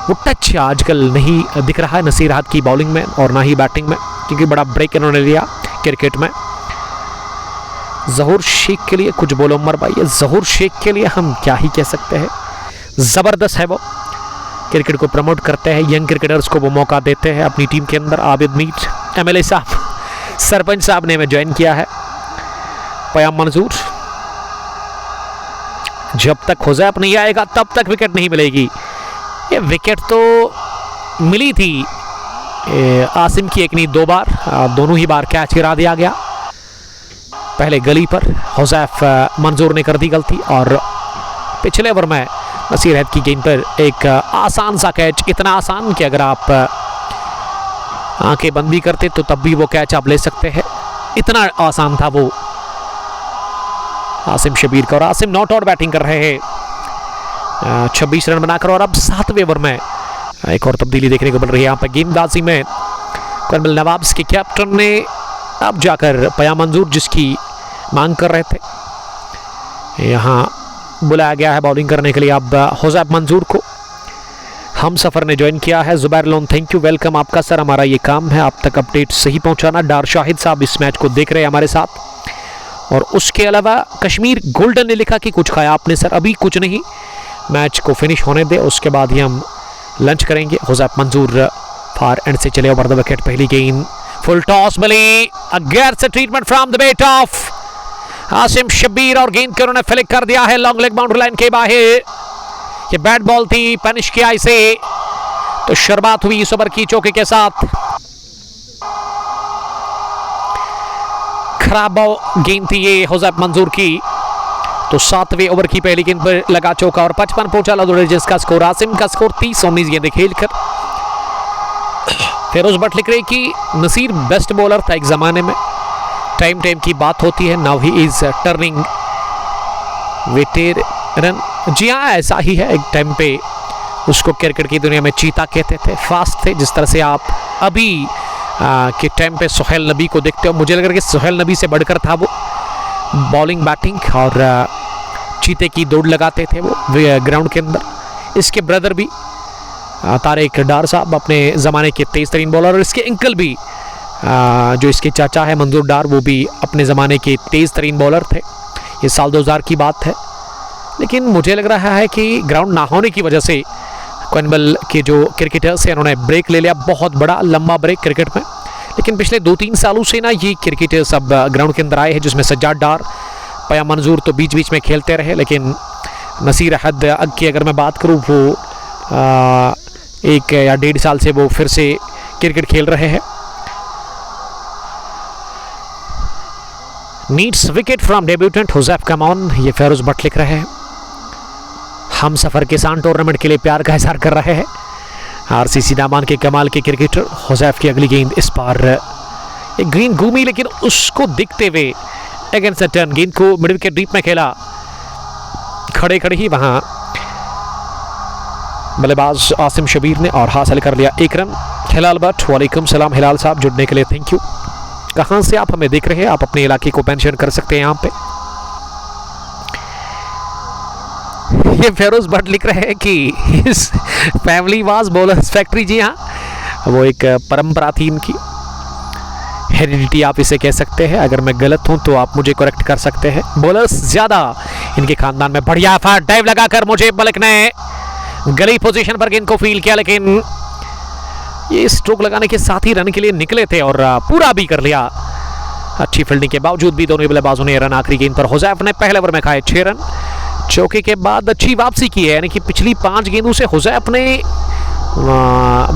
वो टच आजकल नहीं दिख रहा है नसीर अहमद की बॉलिंग में और ना ही बैटिंग में, क्योंकि बड़ा ब्रेक इन्होंने लिया क्रिकेट में। जहूर शेख के लिए कुछ बोलो उमर भाई, जहूर शेख के लिए हम क्या ही कह सकते हैं, ज़बरदस्त है वो, क्रिकेट को प्रमोट करते हैं, यंग क्रिकेटर्स को वो मौका देते हैं अपनी टीम के अंदर। आबिद मीर MLA साहब, सरपंच साहब ने हमें ज्वाइन किया है। पयाम मंजूर, जब तक हुज़ैफ नहीं आएगा तब तक विकेट नहीं मिलेगी। ये विकेट तो मिली थी आसिम की एक नहीं 2 बार, दोनों ही बार कैच गिरा दिया गया। पहले गली पर हुज़ैफ मंजूर ने कर दी गलती, और पिछले ओवर में नसीर अहद की गेंद पर एक आसान सा कैच, इतना आसान कि अगर आप आंखें बंद भी करते तो तब भी वो कैच आप ले सकते हैं, इतना आसान था वो आसिम शबीर का। और आसिम नॉट आउट बैटिंग कर रहे हैं 26 रन बनाकर, और अब 7वें ओवर में एक और तब्दीली देखने को मिल रही है यहाँ पर गेंदबाजी में। कुनबिल नवाब्स के कैप्टन ने अब जाकर पयाम मंजूर, जिसकी मांग कर रहे थे, यहाँ बुलाया गया है बॉलिंग करने के लिए। अब हुज़ैफ मंजूर को हम सफ़र ने ज्वाइन किया है। Zubair loan, thank you, welcome आपका सर, हमारा ये काम है आप तक अपडेट सही पहुंचाना। डार शाहिद साहब इस मैच को देख रहे हैं हमारे साथ, और उसके अलावा कश्मीर गोल्डन ने लिखा कि कुछ खाया आपने सर? अभी कुछ नहीं, मैच को फिनिश होने दे, उसके बाद ही हम लंच करेंगे। हुज़ैफ मंजूर फार एंड से चले ओवर द विकेट। पहली गेंद फुल टॉस मिली, अगेन से treatment from the bat of Asim Shabbir और गेंद को उन्होंने फ्लिक कर दिया है लॉन्ग लेग बाउंड्री लाइन के बाहर। ये बैट बॉल थी, पनिश किया इसे, तो शुरुआत हुई इस ओवर की चौके के साथ। खराब गेंद थी ये हुज़ैफ मंजूर की, तो 7वें ओवर की पहली गेंद पर लगा चौका और 55 पहुंचा लाहौर जिसका स्कोर। आसिम का स्कोर 30-19 गेंदें खेलकर। फिरोज भट्ट लिख रहे कि नसीर बेस्ट बॉलर था एक जमाने में, टाइम की बात होती है, now he is turning veteran. जी हाँ, ऐसा ही है, एक टाइम पे उसको क्रिकेट की दुनिया में चीता कहते थे, फास्ट थे, जिस तरह से आप अभी के टाइम पे सोहेल नबी को देखते हो। मुझे लग रहा है कि सोहेल नबी से बढ़कर था वो बॉलिंग बैटिंग, और चीते की दौड़ लगाते थे वो ग्राउंड के अंदर। इसके ब्रदर भी तारिक डार साहब अपने ज़माने के तेज़ तरीन बॉलर, और इसके अंकल भी जो इसके चाचा है मंजूर डार, वो भी अपने ज़माने के तेज़ तरीन बॉलर थे। ये साल 2000 की बात है। लेकिन मुझे लग रहा है कि ग्राउंड ना होने की वजह से कोइनबल के जो क्रिकेटर्स हैं उन्होंने ब्रेक ले लिया, बहुत बड़ा लंबा ब्रेक क्रिकेट में। लेकिन पिछले 2-3 सालों से ना ये क्रिकेटर्स अब ग्राउंड के अंदर आए हैं, जिसमें सज्जाद डार, पया मंजूर तो बीच बीच में खेलते रहे, लेकिन नसीर अहद की अगर मैं बात करूँ, वो 1 या 1.5 साल से वो फिर से क्रिकेट खेल रहे हैं। Needs wicket from debutant Huzaif come on, ये फेरोज भट्ट लिख रहे हैं। हम सफ़र किसान टूर्नामेंट के लिए प्यार का इजहार कर रहे हैं। आरसीसी नामान के कमाल के क्रिकेटर हुज़ैफ की अगली गेंद इस बार एक ग्रीन घूमी, लेकिन उसको दिखते हुए अगेंस्ट टर्न, गेंद को मिड विकेट डीप में खेला, खड़े खड़े ही वहां बल्लेबाज आसिम शबीर ने, और हासिल कर लिया 1 रन। हिलाल भट्ट, वालेकुम सलाम हिलाल साहब, जुड़ने के लिए थैंक यू। कहां से आप हमें देख रहे हैं? आप अपने इलाके को मेंशन कर सकते हैं यहाँ पे। ये फेरोज भट्ट लिख रहे हैं कि इस फैमिली वाज बॉलर्स फैक्ट्री। जी हाँ, वो एक परंपरा थी इनकी, हेरिडिटी आप इसे कह सकते हैं। अगर मैं गलत हूं तो आप मुझे करेक्ट कर सकते हैं। बॉलर्स ज्यादा इनके खानदान में। बढ़िया फास्ट डाइव लगाकर मुझे मलिक ने गली पोजीशन पर गेंद को फील किया, लेकिन ये स्ट्रोक लगाने के साथ ही रन के लिए निकले थे और पूरा भी कर लिया। अच्छी फील्डिंग के बावजूद भी दोनों बल्लेबाजों ने रन आखिरी गेंद पर हुज़ैफ ने पहले ओवर में खाए 6 रन। चौके के बाद अच्छी वापसी की है, यानी कि पिछली 5 गेंदों से हुज़ैफ ने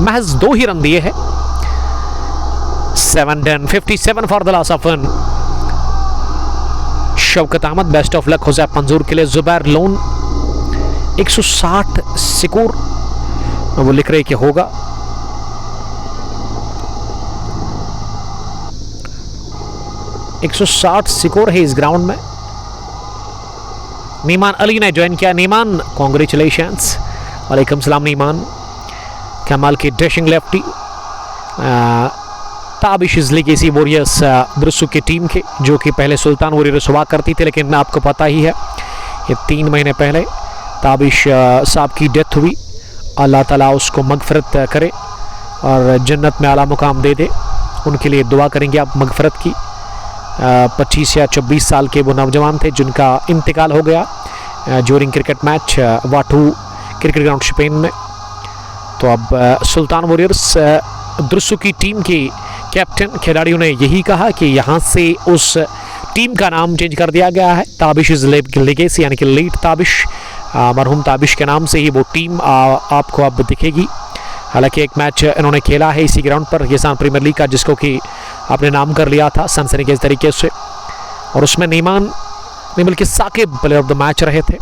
महज 2 ही रन दिए हैं। 7 done, 57 for the loss of 1। Shaukat Ahmad, best of luck Huzaif Manzoor के लिए। जुबैर लोन 160 स्कोर वो लिख रहे कि होगा। एक 160 स्कोर है इस ग्राउंड में। नीमान अली ने ज्वाइन किया। नीमान, कॉन्ग्रेचुलेशंस। वालेकुम सलाम नीमान। कमाल की dashing lefty. Tabish legacy warriors दुरुस्सू की टीम के, जो कि पहले सुल्तान वॉरियर्स हुआ करती थी, लेकिन आपको पता ही है ये 3 महीने पहले ताबिश साहब की डेथ हुई। अल्लाह ताला उसको मगफरत करे और जन्नत में आला मुकाम दे दे। उनके लिए दुआ करेंगे आप मगफरत की। 25 या 24 साल के वो नौजवान थे जिनका इंतकाल हो गया ज्यूरिंग क्रिकेट मैच वाटू क्रिकेट ग्राउंड स्पेन में। तो अब सुल्तान वॉरियर्स दुरुस्सू की टीम के कैप्टन खिलाड़ियों ने यही कहा कि यहाँ से उस टीम का नाम चेंज कर दिया गया है, ताबिश लेगेसी, यानी कि लेट ताबिश, मरहूम ताबिश के नाम से ही वो टीम आपको अब दिखेगी। हालांकि एक मैच इन्होंने खेला है इसी ग्राउंड पर, हिसान प्रीमियर लीग का, जिसको कि आपने नाम कर लिया था सनसनीखेज तरीके से, और उसमें नीमान ने बल्कि Saqib player of the match रहे थे।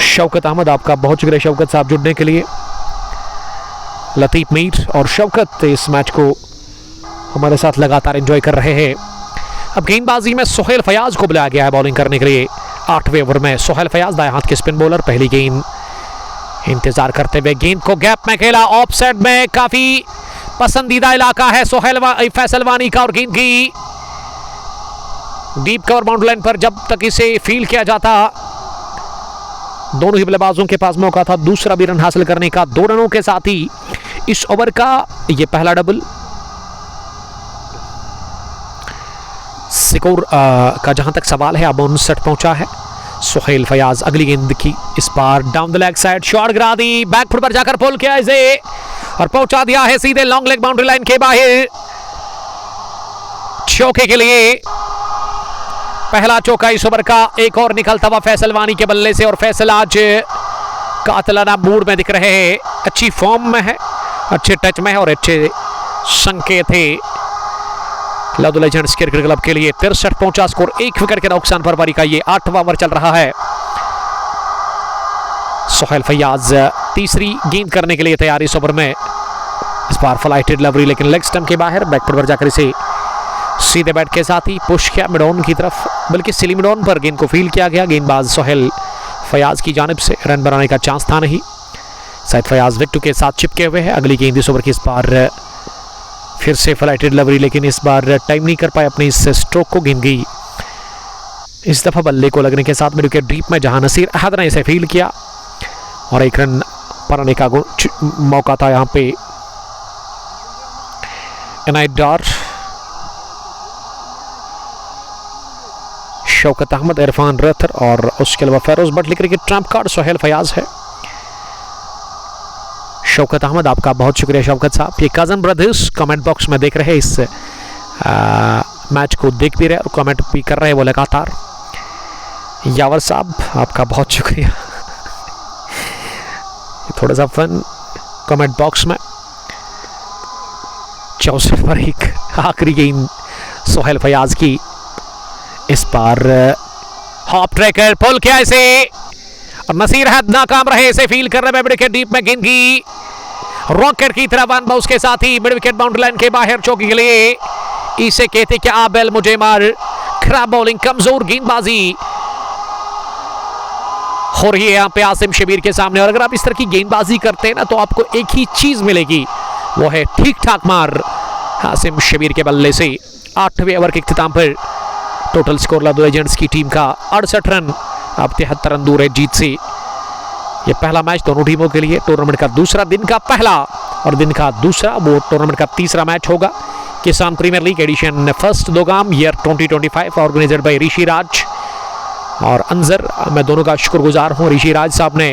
शौकत अहमद, आपका बहुत शुक्रिया शौकत साहब जुड़ने के लिए। लतीफ़ मीर और शौकत इस मैच को हमारे साथ लगातार एंजॉय कर रहे हैं। अब गेंदबाजी में सोहेल फयाज को बुलाया गया है बॉलिंग करने के लिए। 8वें ओवर में सोहेल फयाज, दाएं हाथ के स्पिन बॉलर। पहली गेंद इंतजार करते हुए गेंद को गैप में खेला, ऑफ साइड में, काफी पसंदीदा इलाका है फैसल वानी का, और गेंद की डीप कवर बाउंड्री लाइन पर जब तक इसे फील किया जाता, दोनों ही बल्लेबाजों के पास मौका था दूसरा भी रन हासिल करने का। 2 रनों के साथ ही इस ओवर का ये पहला डबल। स्कोर का जहां तक सवाल है अब 59 पहुंचा है। सुहेल फयाज अगली गेंद की इस बार down the leg side shot गिरा दी, बैक फुट पर जाकर पुल किया इसे और पहुंचा दिया है सीधे लॉन्ग लेग बाउंड्री लाइन के बाहर। चौके के लिए पहला चौका इस ओवर का। एक और निकलता हुआ फैसल वानी के बल्ले से और फैसल आज कातलाना मूड में दिख रहे हैं, अच्छी फॉर्म में है, अच्छे टच में है और अच्छे संकेत है लव लेजेंड्स क्रिकेट क्लब के लिए। 63 पहुंचा स्कोर, 1 विकेट के नुकसान पर पारी का ये 8वां ओवर चल रहा है। सुहेल फयाज तीसरी गेंद करने के लिए तैयार इस ओवर में। इस बार फ्लाइटेड लवरी लेकिन लेग स्टंप के बाहर, बैक फुट पर जाकर इसे सीधे बैट के साथ ही पुश किया मिड ऑन की तरफ, बल्कि सिली मिड ऑन पर गेंद को फील किया गया। गेंदबाज सुहेल फयाज की जानिब से रन बनाने का चांस था नहीं। शायद फयाज विकेट के साथ चिपके हुए हैं। अगली गेंद इस ओवर की इस बार फिर से फ्लाइटेड लवरी, लेकिन इस बार टाइम नहीं कर पाए अपनी इस स्ट्रोक को। गेंद गई इस दफा बल्ले को लगने के साथ मिड विकेट डीप में, जहां नसीर अहद ने इसे फील किया और 1 रन बनाने का मौका था यहां पे इनायत डार, शौकत अहमद, इरफान रथर और उसके अलावा फेरोज भट्ट लिख cricket trump card Suhail Fayaz है। शौकत अहमद आपका बहुत शुक्रिया शौकत साहब। ये कजन ब्रदर्स कमेंट बॉक्स में देख रहे हैं, इस मैच को देख भी रहे और कमेंट भी कर रहे हैं वो लगातार। यावर साहब आपका बहुत शुक्रिया। थोड़ा सा फन कमेंट बॉक्स में। 64 पर एक आखिरी गेंद सुहेल फयाज की, इस बार हॉप ट्रैकर पुल किया इसे और नसीर अहद नाकाम रहे इसे फील कर रहे हैं। मिड विकेट डीप में गेंद की रॉकेट की तरह वन बाउंस के साथ ही मिड विकेट बाउंड्री लाइन के बाहर चौकी के लिए। इसे कहते क्या आबेल मुझे मार, खराब बॉलिंग, कमजोर गेंदबाजी हो रही है यहाँ पे आसिम शबीर के सामने। और अगर आप इस तरह की गेंदबाजी करते हैं ना तो आपको एक ही चीज मिलेगी, वो है ठीक ठाक मार आसिम शबीर के बल्ले से। 8वें ओवर के इख्तिताम पर टोटल स्कोर लव लेजेंड्स की टीम का 68 रन, अब 73 रन दूर है जीत से। ये पहला मैच दोनों टीमों के लिए, टूर्नामेंट का दूसरा, दिन का पहला और दिन का दूसरा, वो टूर्नामेंट का तीसरा मैच होगा। किसान प्रीमियर लीग एडिशन फर्स्ट दोगाम year 2025 organised by Rishi Raj और अंजर। मैं दोनों का शुक्रगुजार हूं। ऋषि राज साहब ने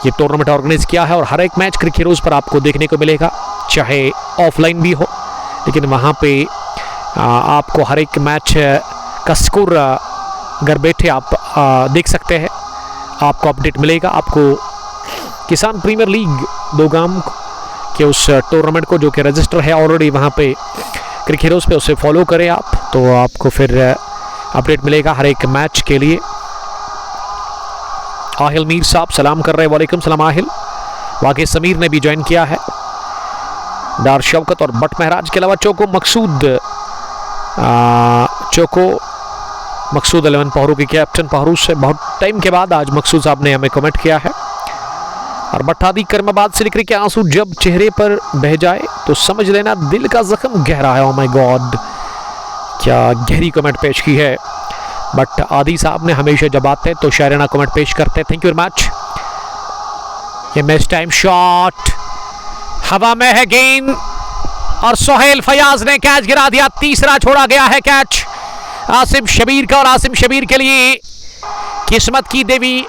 ये टूर्नामेंट ऑर्गेनाइज किया है और हर एक मैच क्रिकेट हीरोज पर आपको देखने को मिलेगा, चाहे ऑफलाइन भी हो, लेकिन वहां पे आपको हर एक मैच का स्कोर घर बैठे आप देख सकते हैं, आपको अपडेट मिलेगा। आपको किसान प्रीमियर लीग दोगाम के उस टूर्नामेंट को जो कि रजिस्टर है ऑलरेडी वहाँ पे क्रिकेट हीरोज पे, उसे फॉलो करें आप, तो आपको फिर अपडेट मिलेगा हर एक मैच के लिए। आहिल मीर साहब सलाम कर रहे हैं, वालेकुम सलाम आहिल। वाकई समीर ने भी ज्वाइन किया है। डार शौकत और बट महराज के अलावा चौको मकसूद 11 पहरू के कैप्टन पहरू से बहुत टाइम के बाद आज मकसूद साहब ने हमें कमेंट किया है। और बट्टादी कर्माबाद से लिख रही कि आंसू जब चेहरे पर बह जाए तो समझ लेना दिल का जख्म गहरा है। ओ माय गॉड, क्या गहरी कमेंट पेश की है। बट आदि साहब ने हमेशा जब आते हैं तो शायराना कमेंट पेश करते हैं। Thank you very much. ये मैच टाइम शॉट हवा में है गेंद और सुहेल फयाज ने कैच गिरा दिया। तीसरा छोड़ा गया है कैच आसिम शबीर का और आसिम शबीर के लिए किस्मत की देवी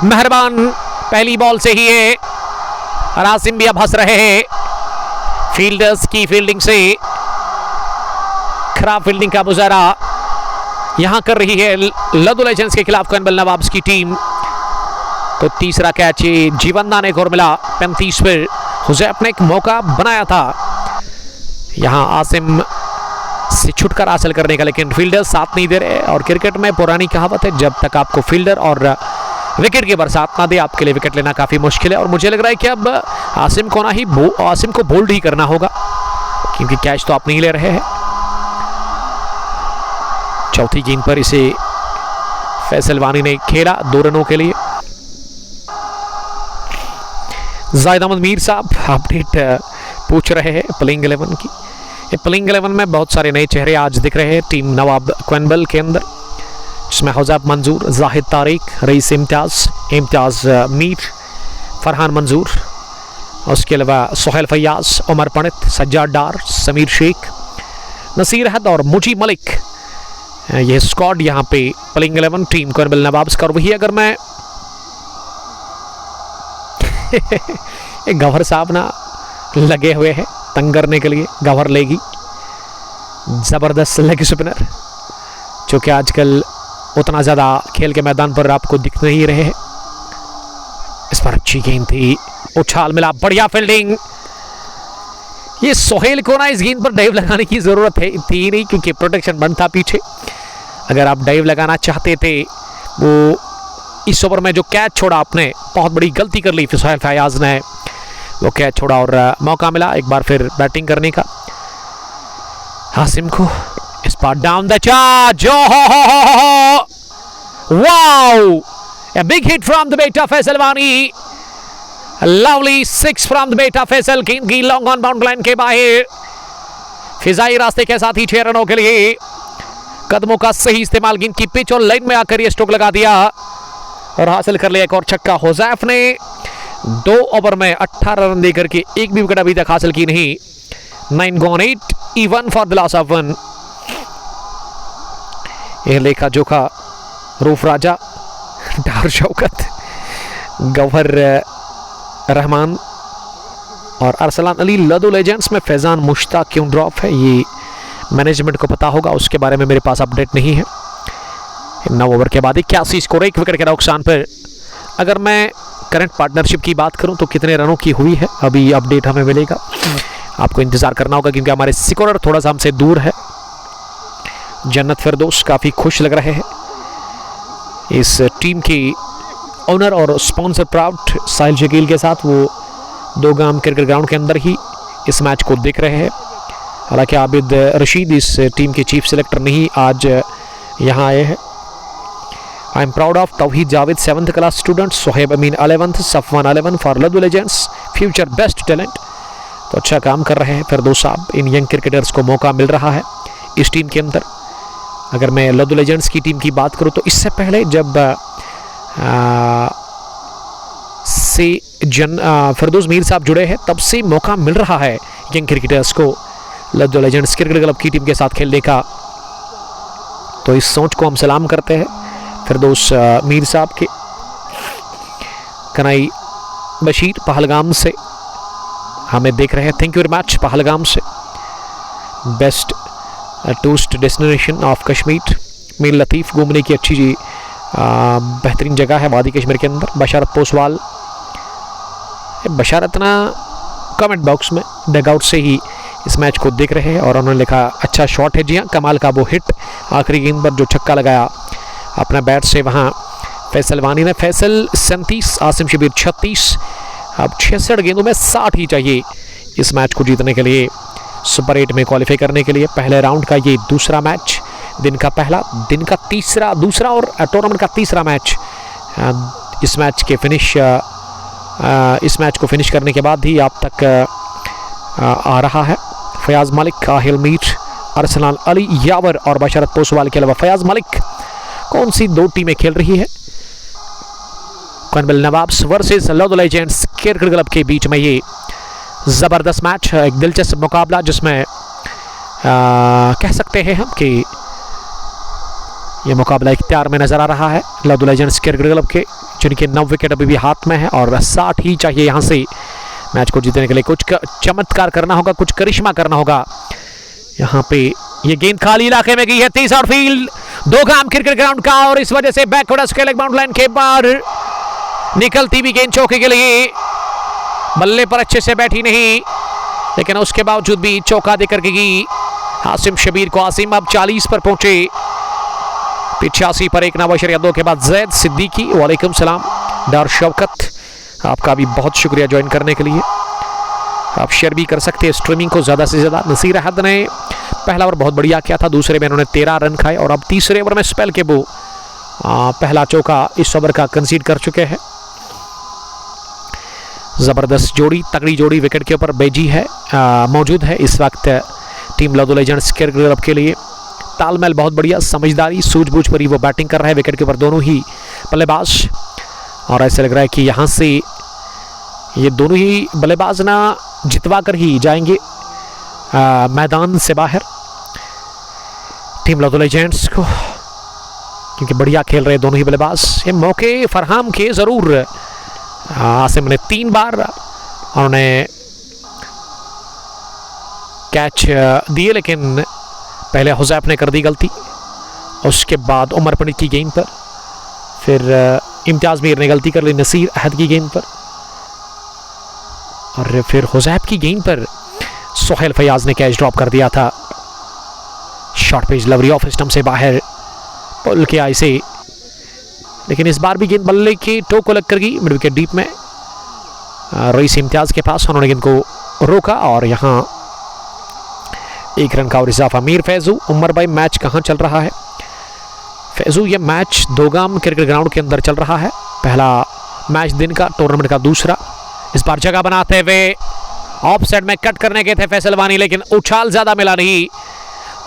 मेहरबान पहली बॉल से ही है और आसिम भी अब हंस रहे हैं। फील्डर्स की फील्डिंग से खराब फील्डिंग का मुजाहरा यहां कर रही है लव लेजेंड्स के खिलाफ कैनबल नवाब्स की टीम। तो तीसरा कैच जीवंदा ने को मिला 35 पर। हुजैफ ने एक मौका बनाया था यहां आसिम से छुटकारा हासिल करने का, लेकिन फील्डर साथ नहीं दे रहे। और क्रिकेट में पुरानी कहावत है, जब तक आपको फील्डर और विकेट कीपर साथ ना दे आपके लिए विकेट लेना काफी मुश्किल है। और मुझे लग रहा है कि अब आसिम को बोल्ड ही करना होगा, क्योंकि कैच तो आप नहीं ले रहे हैं। चौथी गेंद पर इसे फैसल वानी ने खेला 2 रनों के लिए। जाहिद अहमद मीर साहब अपडेट पूछ रहे हैं प्लेइंग 11 की। ये प्लेइंग 11 में बहुत सारे नए चेहरे आज दिख रहे हैं टीम नवाब कैनबल के अंदर, जिसमें हुजैफ मंजूर, जाहिद तारिक, रईस इम्तियाज मीर, फरहान मंजूर, उसके अलावा सुहेल फयाज, उमर पंडित, सज्जाद डार, समीर शेख, नसीर अहद और मुजीब मलिक, यह स्क्वाड यहाँ पे प्लेइंग 11 टीम कर्नल नवाब्स का। और वही अगर मैं गवर साहब ना लगे हुए हैं तंग करने के लिए, गवर लेगी जबरदस्त लेग स्पिनर, जो कि आजकल उतना ज्यादा खेल के मैदान पर आपको दिख नहीं रहे हैं। इस पर अच्छी गेंद थी, उछाल मिला, बढ़िया फील्डिंग। ये सोहेल को ना इस गेंद पर डाइव लगाने की जरूरत है थी नहीं, क्योंकि प्रोटेक्शन बंद था पीछे। अगर आप डाइव लगाना चाहते थे, वो इस ओवर में जो कैच छोड़ा आपने, बहुत बड़ी गलती कर ली सोहेल फयाज ने, वो कैच छोड़ा और मौका मिला एक बार फिर बैटिंग करने का हासिम को। इस बार down the charge, wow, a big hit from the beta Faisal Wani, lovely 6 from the बेटा फैसल। गेंद की लॉन्ग ऑन बाउंड लाइन के बाहर, फिजाई रास्ते के साथ ही 6 रनों के लिए कदमों का सही इस्तेमाल, गेंद की पिच और लाइन में आकर ये स्ट्रोक लगा दिया और हासिल कर लिया एक और छक्का। हुजैफ ने 2 ओवर में 18 रन देकर के एक भी विकेट अभी तक हासिल की नहीं। 9 gone 8 even for the loss of 1। यह लेखा जोखा रूफ राजा, डार शौकत, गवर रहमान और अरसलान अली लदो लेजेंड्स में फैजान मुश्ताक क्यों ड्रॉप है, ये मैनेजमेंट को पता होगा, उसके बारे में मेरे पास अपडेट नहीं है। 9 ओवर के बाद 81 स्कोर, 1 विकेट के नुकसान पर। अगर मैं करंट पार्टनरशिप की बात करूं तो कितने रनों की हुई है, अभी अपडेट हमें मिलेगा, आपको इंतजार करना होगा, क्योंकि हमारे स्कोरर थोड़ा सा हमसे दूर है। जन्नत फिरदौस काफ़ी खुश लग रहे हैं, इस टीम की ओनर और स्पॉन्सर प्राउड साहिल शकील के साथ वो 2 गाम क्रिकेट ग्राउंड के अंदर ही इस मैच को देख रहे हैं। हालांकि आबिद रशीद इस टीम के चीफ सेलेक्टर नहीं आज यहाँ आए हैं। I am proud of Tauheed Javed 7th class student, Soheb Amin 11th, Safwan 11 for लदो लेजेंड्स, फ्यूचर बेस्ट टैलेंट। तो अच्छा काम कर रहे हैं फिरदौस साहब, इन यंग क्रिकेटर्स को मौका मिल रहा है इस टीम के अंदर। अगर मैं लदो लेजेंड्स की टीम की बात करूं तो इससे पहले जब फिरदौस मीर साहब जुड़े हैं, तब से मौका मिल रहा है यंग क्रिकेटर्स को लदो लेजेंड्स क्रिकेट क्लब की टीम के साथ खेलने का। तो इस सोच को हम सलाम करते हैं फिरदौस मीर साहब के। कनाई बशीर पहलगाम से हमें देख रहे हैं, thank you very much Pahalgam से। Best tourist destination of Kashmir, Mir Latif घूमने की अच्छी बेहतरीन जगह है वादी कश्मीर के अंदर। बशारत पोसवाल, बशारत ना कमेंट बॉक्स में डगआउट से ही इस मैच को देख रहे हैं और उन्होंने लिखा अच्छा शॉट है। जी हाँ, कमाल का वो हिट आखिरी गेंद पर जो छक्का लगाया अपना बैट से, वहाँ फैसल वानी ने। फैसल 37, आसिम शबीर 36। अब 66 गेंदों में 60 ही चाहिए इस मैच को जीतने के लिए, सुपर 8 में क्वालिफाई करने के लिए। पहले राउंड का ये दूसरा मैच, दिन का पहला, दिन का दूसरा और टूर्नामेंट का तीसरा मैच। इस मैच को फिनिश करने के बाद ही आप तक आ रहा है। फयाज मलिक, आहिल मीर, अरसलान अली, यावर और बशारत पोसवाल के अलावा फयाज मलिक। कौन सी 2 टीमें खेल रही है? कर्नल नवाब्स वर्सेस लदो लेजेंड्स क्रिकेट क्लब के बीच में ये ज़बरदस्त मैच, एक दिलचस्प मुकाबला, जिसमें कह सकते हैं हम कि ये मुकाबला इख्तियार में नजर आ रहा है लदो लेजेंड्स क्रिकेट क्लब के, जिनके 9 विकेट अभी भी हाथ में है और 60 ही चाहिए यहाँ से मैच को जीतने के लिए। कुछ चमत्कार करना होगा, कुछ करिश्मा करना होगा। यहाँ पे ये गेंद खाली इलाके में गई है, 30 आउट फील्ड, 2 गाम क्रिकेट ग्राउंड का, और इस वजह से बैकवर्ड स्केलिंग बाउंड लाइन के बाहर निकलती हुई गेंद चौके के लिए। बल्ले पर अच्छे से बैठी नहीं, लेकिन उसके बावजूद भी चौका देकर के गई हासिम शबीर को। आसिम अब 40 पर पहुंचे, 85 पर 1 नवाशरिया 2 के बाद जैद सिद्दीकी। वालेकुम सलाम डार शौकत, आपका भी बहुत शुक्रिया ज्वाइन करने के लिए। आप शेयर भी कर सकते हैं स्ट्रीमिंग को ज़्यादा से ज़्यादा। नसीर अहद ने पहला ओवर बहुत बढ़िया किया था, दूसरे में उन्होंने 13 रन खाए और अब तीसरे ओवर में स्पेल के वो पहला चौका इस ओवर का कंसीड कर चुके हैं। ज़बरदस्त जोड़ी, तगड़ी जोड़ी विकेट के ऊपर बेजी है, मौजूद है इस वक्त टीम लदो लेजेंड्स क्रिकेट क्लब के लिए। तालमेल बहुत बढ़िया, समझदारी, सूझबूझ पर ही वो बैटिंग कर रहे हैं विकेट के ऊपर दोनों ही बल्लेबाज। और ऐसा लग रहा है कि यहाँ से ये दोनों ही बल्लेबाज ना जितवा कर ही जाएंगे मैदान से बाहर। टीम लदो लेजेंड्स को, क्योंकि बढ़िया खेल रहे दोनों ही बल्लेबाज। ये मौके फरहाम के ज़रूर, आसिम ने 3 बार उन्होंने कैच दिए, लेकिन पहले हुज़ैफ ने कर दी गलती, उसके बाद उमर पंडित की गेंद पर, फिर इम्तियाज़ मीर ने गलती कर ली नसीर अहद की गेंद पर, और फिर हुज़ैफ की गेंद पर सोहेल फयाज ने कैच ड्रॉप कर दिया था। शॉर्ट पिच लवरी ऑफ स्टंप से बाहर पुल के आई से, लेकिन इस बार भी गेंद बल्ले के टो को लग कर गई मिड विकेट डीप में। रईस इम्तियाज़ के पास, उन्होंने गेंद को रोका और यहाँ 1 रन का और इजाफा। मीर फैजू, उमर भाई मैच कहाँ चल रहा है? फैजू ये मैच दोगाम क्रिकेट ग्राउंड के अंदर चल रहा है। पहला मैच दिन का, टूर्नामेंट का दूसरा। इस बार जगह बनाते हुए ऑफ साइड में कट करने के थे फैसल वानी, लेकिन उछाल ज्यादा मिला नहीं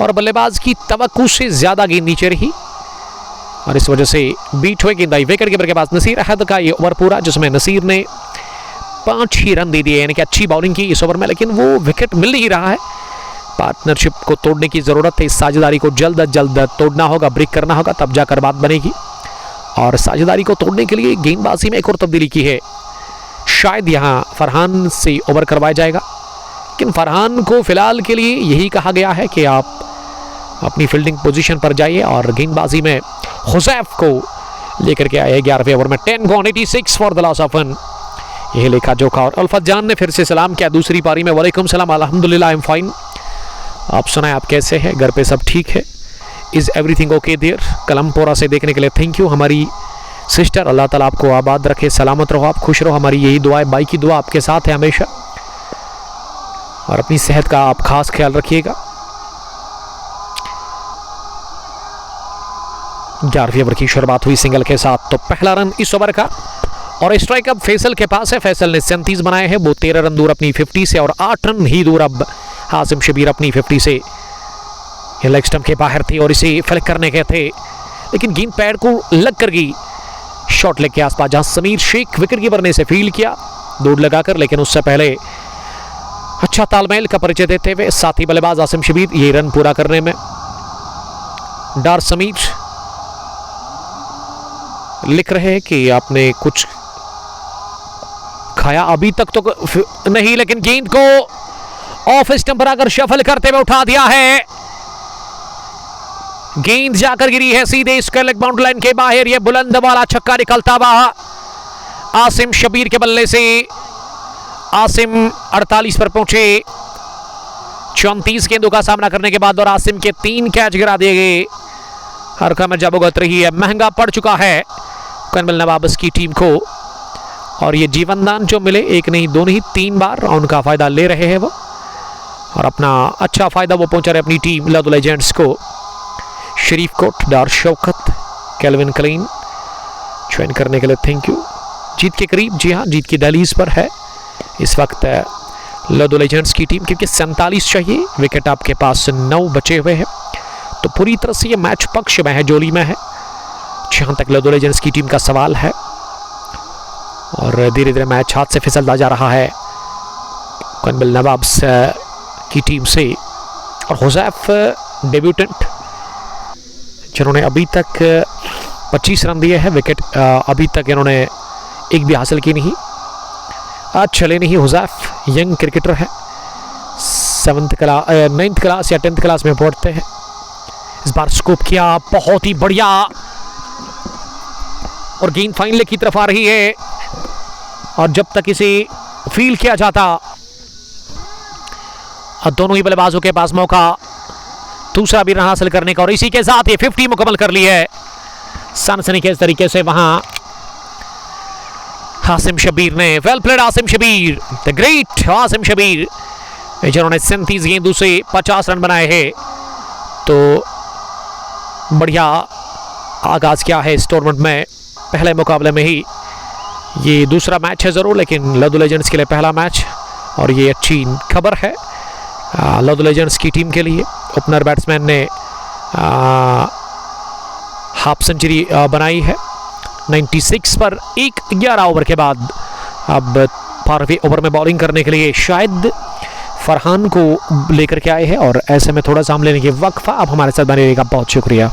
और बल्लेबाज की तवक्कुओं से ज्यादा गेंद नीचे रही और इस वजह से बीट हुए गेंद आई विकेट कीपर के पास। नसीर अहद का ये ओवर पूरा, जिसमें नसीर ने 5 ही रन दे दिए, यानी कि अच्छी बॉलिंग की इस ओवर में, लेकिन वो विकेट मिल नहीं रहा है। पार्टनरशिप को तोड़ने की ज़रूरत है, इस साझेदारी को जल्द अज जल्द तोड़ना होगा, ब्रेक करना होगा, तब जाकर बात बनेगी। और साझेदारी को तोड़ने के लिए गेंदबाजी में एक और तब्दीली की है, शायद यहाँ फरहान से ओवर करवाया जाएगा, लेकिन फरहान को फिलहाल के लिए यही कहा गया है कि आप अपनी फील्डिंग पोजीशन पर जाइए और गेंदबाजी में हुज़ैफ को लेकर के आए 11वें ओवर में। 10 gone, 86 for the loss of 1, यह लेखा जोखा। और अल्फत जान ने फिर से सलाम किया दूसरी पारी में। वालेकुम सलाम, अल्हम्दुलिल्लाह, आई एम फाइन। आप सुनाएं, आप कैसे हैं? घर पे सब ठीक है? Is everything okay there? Kalampora से देखने के लिए थैंक यू हमारी सिस्टर। अल्लाह ताला आपको आबाद रखे, सलामत रहो, आप खुश रहो, हमारी यही दुआ है, भाई की दुआ आपके साथ है हमेशा, और अपनी सेहत का आप खास ख्याल रखिएगा। 11वें ओवर की शुरुआत हुई सिंगल के साथ, तो पहला रन इस ओवर का और स्ट्राइक अब फैसल के पास है। फैसल ने 37 बनाए हैं, वो 13 रन दूर अपनी 50 से और 8 रन ही दूर अब हासिम शबीर अपनी 50 से। ये लेग स्टंप के बाहर थे और इसे फ्लिक करने के थे, लेकिन गेंद पैड को लग कर गई शॉर्ट लेग के आसपास, जहां समीर शेख विकेट कीपर ने इसे फील्ड किया दौड़ लगाकर, लेकिन उससे पहले अच्छा तालमेल का परिचय देते हुए साथी बल्लेबाज आसिम शबीर ये रन पूरा करने में। डार समीर लिख रहे हैं कि आपने कुछ खाया, अभी तक तो नहीं, लेकिन गेंद को ऑफ स्टंप पर आकर शफल करते हुए उठा दिया है। गेंद जाकर गिरी है सीधे स्क्वायर लेग बाउंड्री लाइन के बाहर। यह बुलंद वाला छक्का निकलता हुआ आसिम शबीर के बल्ले से। आसिम 48 पर पहुंचे 34 गेंदों का सामना करने के बाद, और आसिम के 3 कैच गिरा दिए गए। हरका में जबोगत रही है, महंगा पड़ चुका है कर्नल नवाबस की टीम को, और ये जीवन दान जो मिले, एक नहीं 2 नहीं 3 बार, उनका फायदा ले रहे हैं वो, और अपना अच्छा फायदा वो पहुंचा रहे अपनी टीम लदो लेजेंड्स को। शरीफ कोट, डार शौकत, कैल्विन क्लीन ज्वाइन करने के लिए थैंक यू। जीत के करीब, जी हाँ, जीत की दहलीज पर है इस वक्त लदो लेजेंड्स की टीम, क्योंकि 47 चाहिए, विकेट आपके पास 9 बचे हुए हैं, तो पूरी तरह से ये मैच पक्ष में है, जोली में है, जहां तक लदो लेजेंड्स की टीम का सवाल है। और धीरे धीरे मैच हाथ से फिसलता जा रहा है कर्नल नवाब्स की टीम से। और हुज़ैफ डेब्यूटेंट, जिन्होंने अभी तक 25 रन दिए हैं, विकेट अभी तक इन्होंने एक भी हासिल की नहीं, आज चले नहीं। हुज़ैफ यंग क्रिकेटर है, 9th क्लास या 10th क्लास में पढ़ते हैं। इस बार स्कोप किया, बहुत ही बढ़िया, और गेंद फाइनल की तरफ आ रही है, और जब तक इसे फील्ड किया जाता, और दोनों ही बल्लेबाजों के पास मौका दूसरा भी रन हासिल करने का, और इसी के साथ ये 50 मुकम्मल कर ली है सनसनीखेज इस तरीके से वहां आसिम शबीर ने। Well played Asim Shabir, the great Asim Shabir, जिन्होंने 37 गेंदों से 50 रन बनाए हैं। तो बढ़िया आगाज किया है इस टूर्नामेंट में, पहले मुकाबले में ही। ये दूसरा मैच है ज़रूर, लेकिन लदो लेजेंड्स के लिए पहला मैच, और ये अच्छी खबर है लदो लेजेंड्स की टीम के लिए। ओपनर बैट्समैन ने हाफ सेंचुरी बनाई है 96 पर 11 ओवर के बाद। अब 12वें ओवर में बॉलिंग करने के लिए शायद फरहान को लेकर के आए हैं और ऐसे में थोड़ा सा हम लेने के वक्फा। अब हमारे साथ बने रहेगा, बहुत शुक्रिया।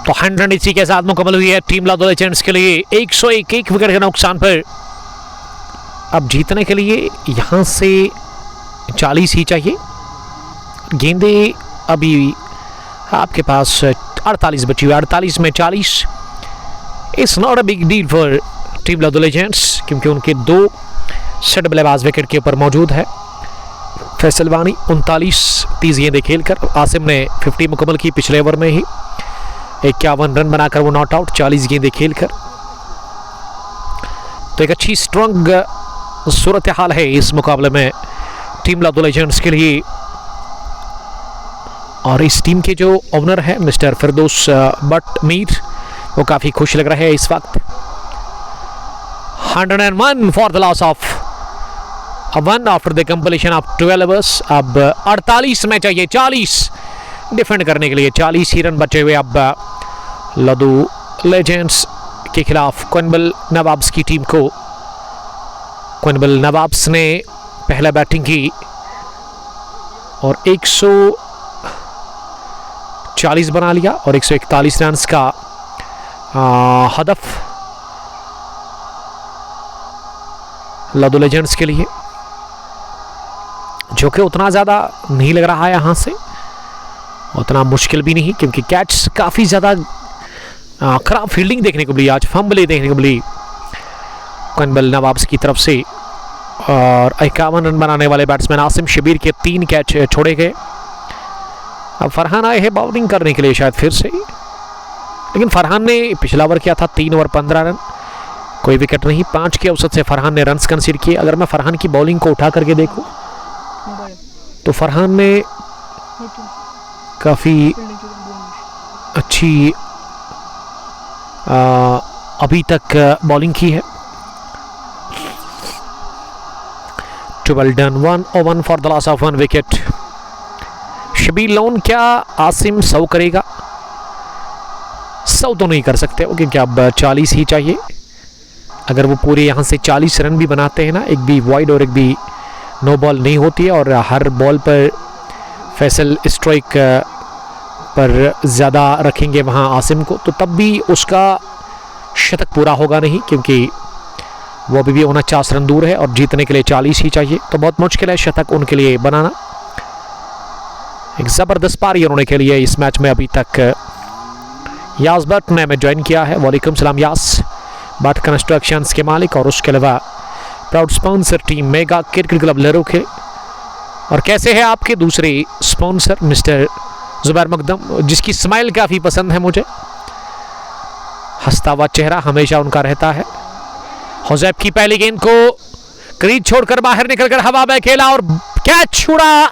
तो 100 रन इसी के साथ मुकम्मल हुई है टीम लाडो लेजेंड्स के लिए 101 विकेट के नुकसान पर। अब जीतने के लिए यहां से 40 ही चाहिए। गेंदे अभी आपके पास 48 बची हुई, 48 में 40 it's not a big deal for team Lado legends, क्योंकि उनके 2 सेट बल्लेबाज विकेट के ऊपर मौजूद है। फैसल वानी 39 गेंदें खेलकर, आसिम ने 50 मुकम्मल की पिछले ओवर में ही, 51 रन बनाकर वो नॉट आउट 40 गेंदें खेलकर। तो एक अच्छी स्ट्रॉन्ग सूरत हाल है इस मुकाबले में टीम लाडो लेजेंड्स के लिए। और इस टीम के जो ओनर है मिस्टर फिरदौस बट मीर, वो काफ़ी खुश लग रहे हैं इस वक्त। 101 for the loss of 1 after the completion of 12 overs. अब 48 में चाहिए 40 डिफेंड करने के लिए, 40 ही रन बचे हुए अब लाडो लेजेंड्स के खिलाफ क्विंबल नवाब्स की टीम को। क्विंबल नवाब्स ने पहला बैटिंग की और 140 बना लिया और 141 रन का हदफ लाडो लेजेंड्स के लिए, जो कि उतना ज़्यादा नहीं लग रहा है यहाँ से, उतना मुश्किल भी नहीं, क्योंकि कैच काफ़ी ज़्यादा खराब फील्डिंग देखने को मिली, आज फंबले देखने को मिली क्विंबल नवाब्स की तरफ से। और 51 रन बनाने वाले बैट्समैन आसिम शबीर के 3 कैच छोड़े गए। अब फरहान आए हैं बॉलिंग करने के लिए शायद फिर से, लेकिन फरहान ने पिछला ओवर किया था 3 ओवर 15 रन, कोई विकेट नहीं, 5 के औसत से फरहान ने रन्स कंसीडर किए। अगर मैं फरहान की बॉलिंग को उठा करके देखूं तो फरहान ने काफ़ी अच्छी अभी तक बॉलिंग की है। 12 done 1 for the loss of 1 wicket. Shabir Lone, क्या आसिम 100 करेगा? 100 तो नहीं कर सकते वो, क्योंकि अब 40 ही चाहिए। अगर वो पूरे यहाँ से 40 रन भी बनाते हैं ना, एक भी वाइड और एक भी नो बॉल नहीं होती है, और हर बॉल पर फैसल स्ट्राइक पर ज़्यादा रखेंगे वहाँ आसिम को, तो तब भी उसका शतक पूरा होगा नहीं, क्योंकि वो अभी भी 49 रन दूर है और जीतने के लिए 40 ही चाहिए। तो बहुत मुश्किल है शतक उनके लिए बनाना। एक ज़बरदस्त पारी उन्होंने के लिए इस मैच में अभी तक। यास बट ने हमें ज्वाइन किया है, वालेकुम सलाम यास। बट कंस्ट्रक्शंस के मालिक और उसके अलावा proud sponsor team mega cricket club लरू के। और कैसे है आपके दूसरे स्पॉन्सर मिस्टर जुबैर मकदम, जिसकी स्माइल काफ़ी पसंद है मुझे। हंसता हुआ चेहरा हमेशा उनका रहता है। हुजैफ की पहली गेंद को क्रीज छोड़कर बाहर निकलकर हवा में खेला और कैच छुड़ा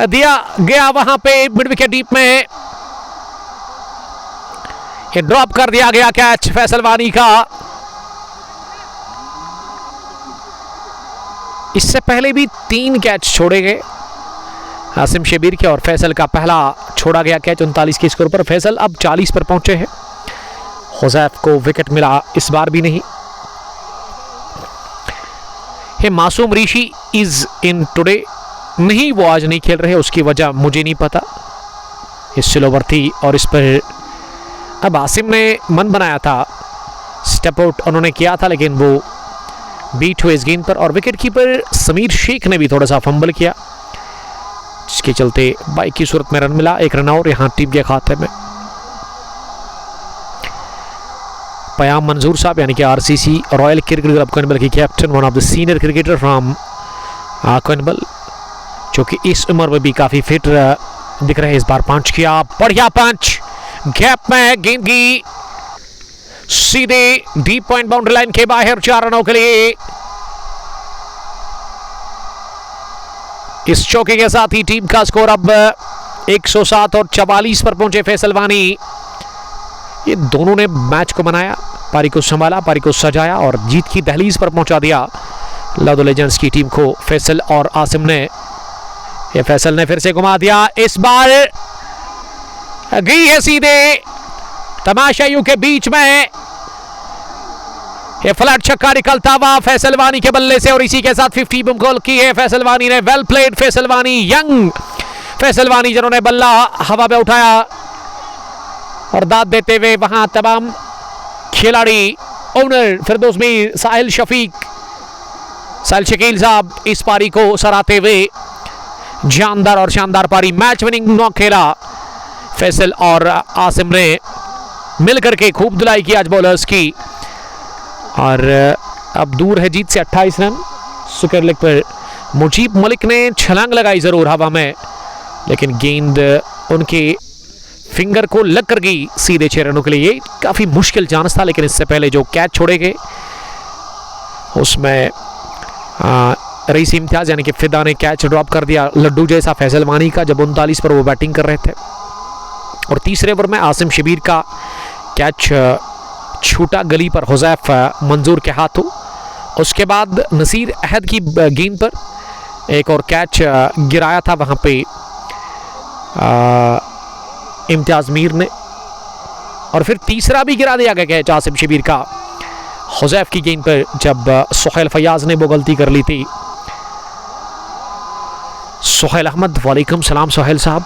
दिया गया वहां पे मिड विकेट डीप में। ये ड्रॉप कर दिया गया कैच फैसल वानी का। इससे पहले भी 3 कैच छोड़े गए आसिम शबीर के और फैसल का पहला छोड़ा गया कैच 39 के स्कोर पर। फैसल अब 40 पर पहुंचे हैं। हुजैफ को विकेट मिला इस बार भी नहीं। हे मासूम ऋषि इज इन टुडे, नहीं वो आज नहीं खेल रहे, उसकी वजह मुझे नहीं पता। ये स्लोवर थी और इस पर अब आसिम ने मन बनाया था, स्टेप आउट उन्होंने किया था लेकिन वो बीट हुए इस गेंद पर। और विकेट कीपर समीर शेख ने भी थोड़ा सा फंबल किया जिसके चलते बाइक की सूरत में रन मिला। 1 रन और यहां टीम के खाते में। पयाम मंजूर साहब यानी कि RCC royal cricket club Koinbal की captain, one of the senior cricketer from Koinbal, जो कि इस उम्र में भी काफी फिट दिख रहे हैं। इस बार पंच किया, बढ़िया पंच, गैप में गेंद की सीधे डीप पॉइंट बाउंड्री लाइन के बाहर 4 रनों के लिए। इस चौके के साथ ही टीम का स्कोर अब 107 और 44 पर पहुंचे फैसल वानी। ये दोनों ने मैच को बनाया, पारी को संभाला, पारी को सजाया और जीत की दहलीज पर पहुंचा दिया लव लेजेंड्स की टीम को फैसल और आसिम ने। ये फैसल ने फिर से घुमा दिया, इस बार गई है सीधे तमाशाइयों के बीच में। ये फ्लैट छक्का निकलता हुआ फैसल वानी के बल्ले से और इसी के साथ 50 बम गोल की है फैसल वानी ने। वेल प्लेड फैसल वानी, यंग फैसल वानी जिन्होंने बल्ला हवा में उठाया और दाद देते हुए वहां तमाम खिलाड़ी, ओनर फिरदौस मीर, साहिल शफीक, साहिल शकील साहब इस पारी को सराहते हुए। जानदार और शानदार पारी, मैच विनिंग नॉक खेला फैसल और आसिम ने मिलकर के, खूब धुलाई की आज बॉलर्स की। और अब दूर है जीत से 28 रन। सुपर लेग पर मुजीब मलिक ने छलांग लगाई जरूर हवा में, लेकिन गेंद उनके फिंगर को लग कर गई सीधे 6 रनों के लिए। काफी मुश्किल चांस था, लेकिन इससे पहले जो कैच छोड़े गए उसमें रईस इम्तियाज यानी कि फिदा ने कैच ड्रॉप कर दिया लड्डू जैसा फैसल वानी का, जब 39 पर वो बैटिंग कर रहे थे। और तीसरे ओवर में आसिम शबीर का कैच छूटा गली पर हुजैफ मंजूर के हाथों। उसके बाद नसीर अहद की गेंद पर एक और कैच गिराया था वहां पे इम्तियाज मीर ने, और फिर तीसरा भी गिरा दिया गया कैच आसिम शबीर का हुजैफ की गेंद पर, जब सुहेल फयाज ने वो गलती कर ली थी। सुहेल अहमद, वालेकुम सलाम सुहेल साहब।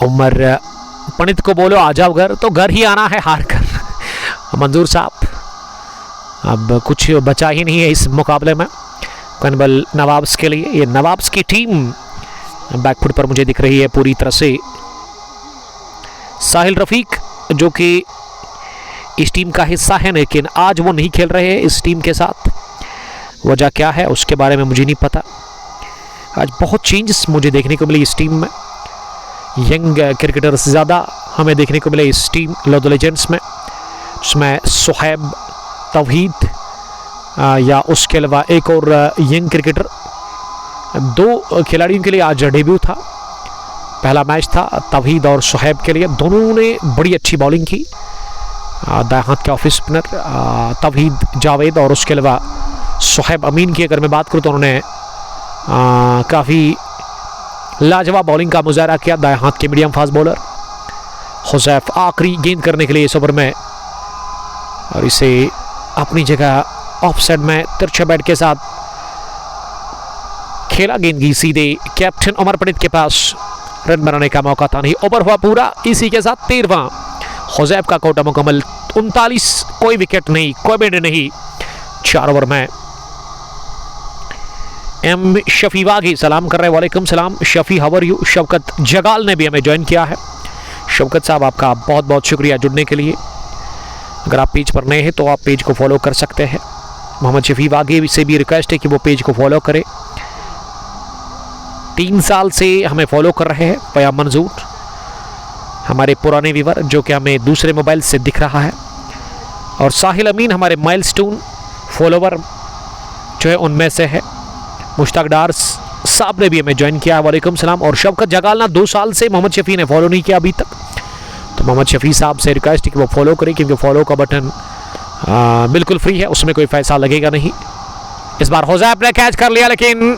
उमर पंडित को बोलो आ जाओ घर, तो घर ही आना है हार कर। मंजूर साहब, अब कुछ बचा ही नहीं है इस मुकाबले में कोइनबल नवाब्स के लिए। ये नवाब्स की टीम बैकफुट पर मुझे दिख रही है पूरी तरह से। साहिल रफीक जो कि इस टीम का हिस्सा है, लेकिन आज वो नहीं खेल रहे हैं इस टीम के साथ। वजह क्या है उसके बारे में मुझे नहीं पता। आज बहुत चेंजेस मुझे देखने को मिली इस टीम में। यंग क्रिकेटर्स ज़्यादा हमें देखने को मिले इस टीम लव लेजेंड्स में, जिसमें सुहैब, तौहीद या उसके अलावा एक और यंग क्रिकेटर। 2 खिलाड़ियों के लिए आज डेब्यू था, पहला मैच था तौहीद और सुहैब के लिए। दोनों ने बड़ी अच्छी बॉलिंग की। दाएं हाथ के ऑफ स्पिनर तौहीद जावेद और उसके अलावा सुहैब अमीन की अगर मैं बात करूँ तो उन्होंने काफ़ी लाजवाब बॉलिंग का मुजाहरा किया। दाएं हाथ के मीडियम फास्ट बॉलर हुजैफ आखिरी गेंद करने के लिए इस ओवर में, और इसे अपनी जगह ऑफ साइड में तिरछे बैट के साथ खेला। गेंद की सीधे कैप्टन उमर पंडित के पास, रन बनाने का मौका था नहीं। ओवर हुआ पूरा, इसी के साथ 13वां हुजैफ का कोटा मुकम्मल। 39, कोई विकेट नहीं, कोई विकेट नहीं 4 ओवर में। एम शफी वागी सलाम कर रहे हैं, वालेकुम सलाम Shafi, how are you. Shaukat Jagal ने भी हमें ज्वाइन किया है। शौकत साहब आपका बहुत बहुत शुक्रिया जुड़ने के लिए। अगर आप पेज पर नए हैं तो आप पेज को फॉलो कर सकते हैं। मोहम्मद शफी वागी से भी रिक्वेस्ट है कि वो पेज को फॉलो करें। 3 साल से हमें फॉलो कर रहे हैं। पयाम मंजूर, हमारे पुराने व्यूवर जो कि हमें दूसरे मोबाइल से दिख रहा है, और साहिल अमीन हमारे माइलस्टोन फॉलोवर जो है उनमें से है। मुश्ताक डार साहब ने भी हमें ज्वाइन किया, वालेकुम सलाम। और शवकत जगालना 2 साल से मोहम्मद शफी ने फॉलो नहीं किया अभी तक, तो मोहम्मद शफी साहब से रिक्वेस्ट है कि वो फॉलो करें, क्योंकि फॉलो का बटन बिल्कुल फ्री है, उसमें कोई पैसा लगेगा नहीं। इस बार होज़ैब ने कैच कर लिया, लेकिन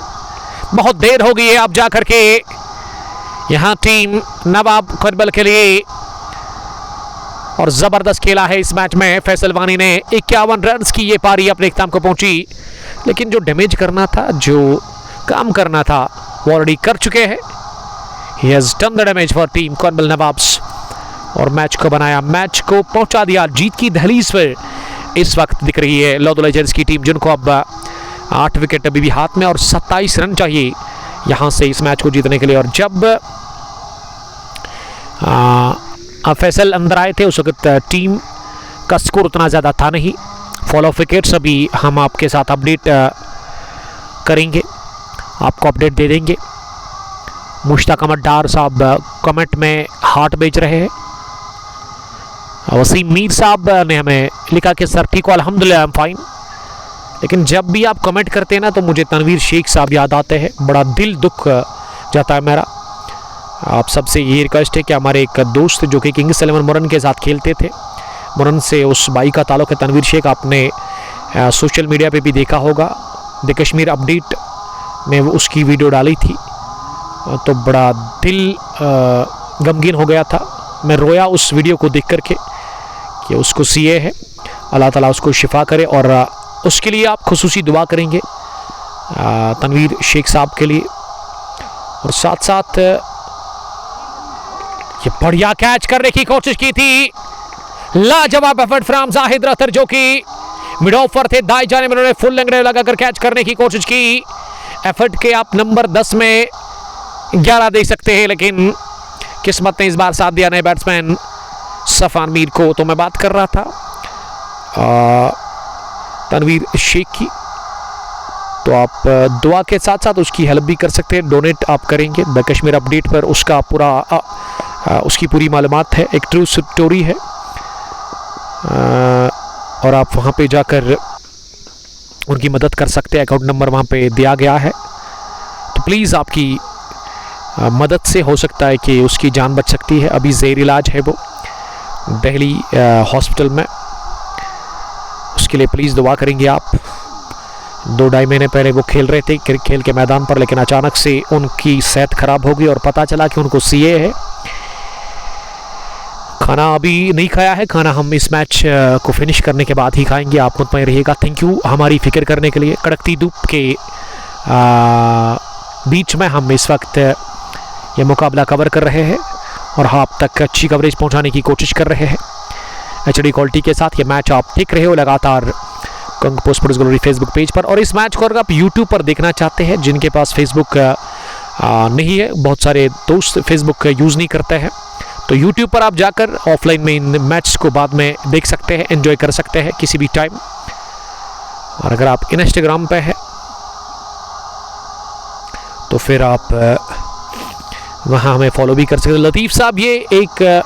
बहुत देर हो गई है अब जा करके यहाँ टीम नवाब करबल के लिए, और जबरदस्त खेला है इस मैच में फैसल वानी ने। 51 रन की ये पारी अपने इख्तिताम को पहुंची, लेकिन जो डैमेज करना था, जो काम करना था, वो ऑलरेडी कर चुके हैं। He has done the damage for team Karbal Nawabs, और मैच को बनाया, मैच को पहुंचा दिया जीत की दहलीज पर। इस वक्त दिख रही है लॉर्ड्स लेजेंड्स की टीम, जिनको अब 8 विकेट अभी भी हाथ में और 27 रन चाहिए यहाँ से इस मैच को जीतने के लिए। और जब फैसल अंदर आए थे उस वक्त टीम का स्कोर उतना ज़्यादा था नहीं। फॉलो ऑफ विकेट्स अभी हम आपके साथ अपडेट करेंगे, आपको अपडेट दे देंगे। मुश्ताक अहमद डार साहब कमेंट में हार्ट बेच रहे हैं। वसीम मीर साहब ने हमें लिखा कि सर ठीक हो, अल्हम्दुलिल्लाह आई एम फाइन। लेकिन जब भी आप कमेंट करते हैं ना, तो मुझे तनवीर शेख साहब याद आते हैं, बड़ा दिल दुख जाता है मेरा। आप सबसे ये रिक्वेस्ट है कि हमारे एक दोस्त जो कि किंग्स 11 मुरन के साथ खेलते थे, मुरन से उस भाई का ताल्लुक है तनवीर शेख, आपने सोशल मीडिया पे भी देखा होगा, द कश्मीर अपडेट में वो उसकी वीडियो डाली थी, तो बड़ा दिल गमगीन हो गया था। मैं रोया उस वीडियो को देख करके कि उसको सीए है, अल्लाह ताला उसको शिफा करे, और उसके लिए आप खुसूसी दुआ करेंगे तनवीर शेख साहब के लिए। और साथ साथ ये बढ़िया कैच करने की कोशिश की थी, लाजवाब एफर्ट फ्रॉम जाहिद रतर, जो कि मिड ऑफर थे, दाएं जाने में उन्होंने फुल लेंगड़े लगाकर कैच करने की कोशिश की। एफर्ट के आप नंबर 10 में 11 दे सकते हैं, लेकिन किस्मत ने इस बार साथ दिया नए बैट्समैन सफान मीर को। तो मैं बात कर रहा था तनवीर शेख की, तो आप दुआ के साथ साथ उसकी हेल्प भी कर सकते हैं, डोनेट आप करेंगे द कश्मीर अपडेट पर, उसका पूरा उसकी पूरी मालूमात है, एक ट्रू स्टोरी है, और आप वहाँ पे जाकर उनकी मदद कर सकते हैं। अकाउंट नंबर वहाँ पे दिया गया है, तो प्लीज़ आपकी मदद से हो सकता है कि उसकी जान बच सकती है। अभी ज़ेर इलाज है वो दिल्ली हॉस्पिटल में, उसके लिए प्लीज़ दुआ करेंगे आप। 2-2.5 महीने पहले वो खेल रहे थे खेल के मैदान पर, लेकिन अचानक से उनकी सेहत खराब हो गई और पता चला कि उनको सीए है। खाना अभी नहीं खाया है, खाना हम इस मैच को फिनिश करने के बाद ही खाएंगे, आप मुतमईन रहिएगा। थैंक यू हमारी फिक्र करने के लिए। कड़कती धूप के बीच में हम इस वक्त ये मुकाबला कवर कर रहे हैं, और आप तक अच्छी कवरेज पहुंचाने की कोशिश कर रहे हैं HD क्वालिटी के साथ। ये मैच आप देख रहे हो लगातार Kang sports glory Facebook page पर, और इस मैच को अगर आप यूट्यूब पर देखना चाहते हैं, जिनके पास फेसबुक नहीं है, बहुत सारे दोस्त फेसबुक यूज़ नहीं करते हैं, तो यूट्यूब पर आप जाकर ऑफलाइन में इन मैच को बाद में देख सकते हैं, एंजॉय कर सकते हैं किसी भी टाइम। और अगर आप इंस्टाग्राम पे है तो फिर आप वहाँ हमें फॉलो भी कर सकते हैं। लतीफ़ साहब ये एक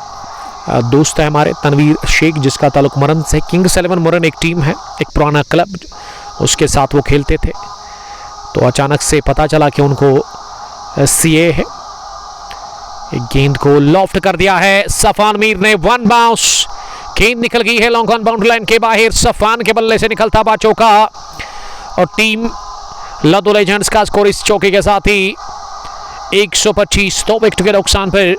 दोस्त है हमारे तनवीर शेख, जिसका ताल्लुक मुरन से, किंग्स 11 मुरन एक टीम है, एक पुराना क्लब, उसके साथ वो खेलते थे, तो अचानक से पता चला कि उनको सीए है। एक गेंद को लॉफ्ट कर दिया है सफान मीर ने, 1 बाउंस, गेंद निकल गई है लॉन्ग ऑन बाउंड्री लाइन के बाहर, सफान के बल्ले से निकलता हुआ चौका, और टीम लॉर्ड्स लेजेंड्स का स्कोर इस चौके के साथ ही 125, 2 विकेट के नुकसान पर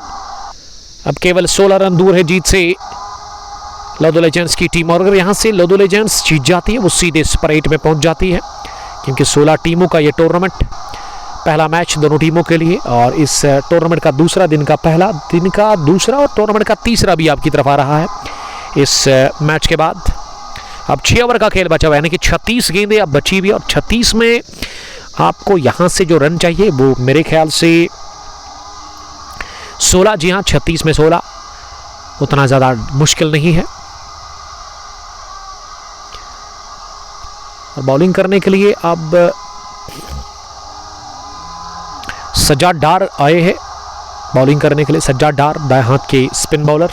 अब केवल 16 रन दूर है जीत से लॉर्ड्स लेजेंड्स की टीम। और अगर यहाँ से लॉर्ड्स लेजेंड्स जीत जाती है, वो सीधे सुपर 8 में पहुँच जाती है, क्योंकि 16 टीमों का ये टूर्नामेंट, पहला मैच दोनों टीमों के लिए, और इस टूर्नामेंट का दूसरा दिन का पहला, दिन का दूसरा और टूर्नामेंट का तीसरा भी आपकी तरफ आ रहा है। इस मैच के बाद अब 6 ओवर का खेल बचा हुआ है, यानी कि 36 गेंदें अब बची हुई, और 36 में आपको यहाँ से जो रन चाहिए वो मेरे ख्याल से 16, जी हाँ 36 में 16 उतना ज़्यादा मुश्किल नहीं है। और बॉलिंग करने के लिए अब सजाद डार आए हैं, बॉलिंग करने के लिए। सज्जाद डार दाएं हाथ के स्पिन बॉलर।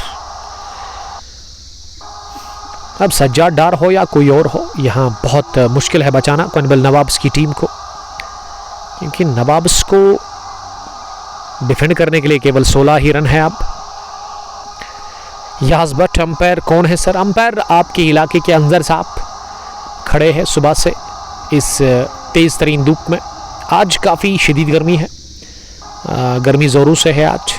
अब सज्जाद डार हो या कोई और हो, यहाँ बहुत मुश्किल है बचाना क्वेनबेल नवाब्स की टीम को, क्योंकि नवाब्स को डिफेंड करने के लिए केवल 16 ही रन है। अब याज भट्ट अंपायर कौन है सर? अंपायर आपके इलाके के अंदर साहब खड़े हैं सुबह से इस तेज तरीन धूप में। आज काफ़ी शदीद गर्मी है, गर्मी ज़ोरों से है आज।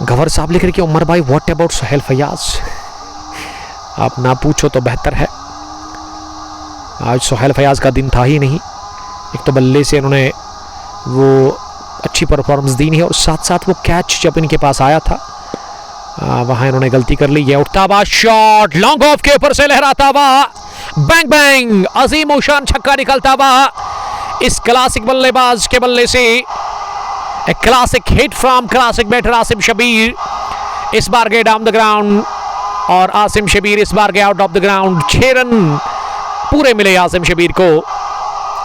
गवर साहब लिख रहे कि उमर भाई व्हाट अबाउट सोहेल फयाज? आप ना पूछो तो बेहतर है। आज सोहेल फयाज का दिन था ही नहीं। एक तो बल्ले से इन्होंने वो अच्छी परफॉर्मेंस दी नहीं, और साथ साथ वो कैच जब इनके पास आया था वहां इन्होंने गलती कर ली। ये उठता हुआ शॉट लॉन्ग ऑफ के ऊपर से लहराता हुआ, बैंग बैंग अजीम उशान छक्का निकलता हुआ इस क्लासिक बल्लेबाज के बल्ले से। A classic hit from classic batter Asim Shabir इस बार गए डाउन द ग्राउंड, और आसिम शबीर इस बार गए out of the ground. 6 run पूरे मिले आसिम शबीर को,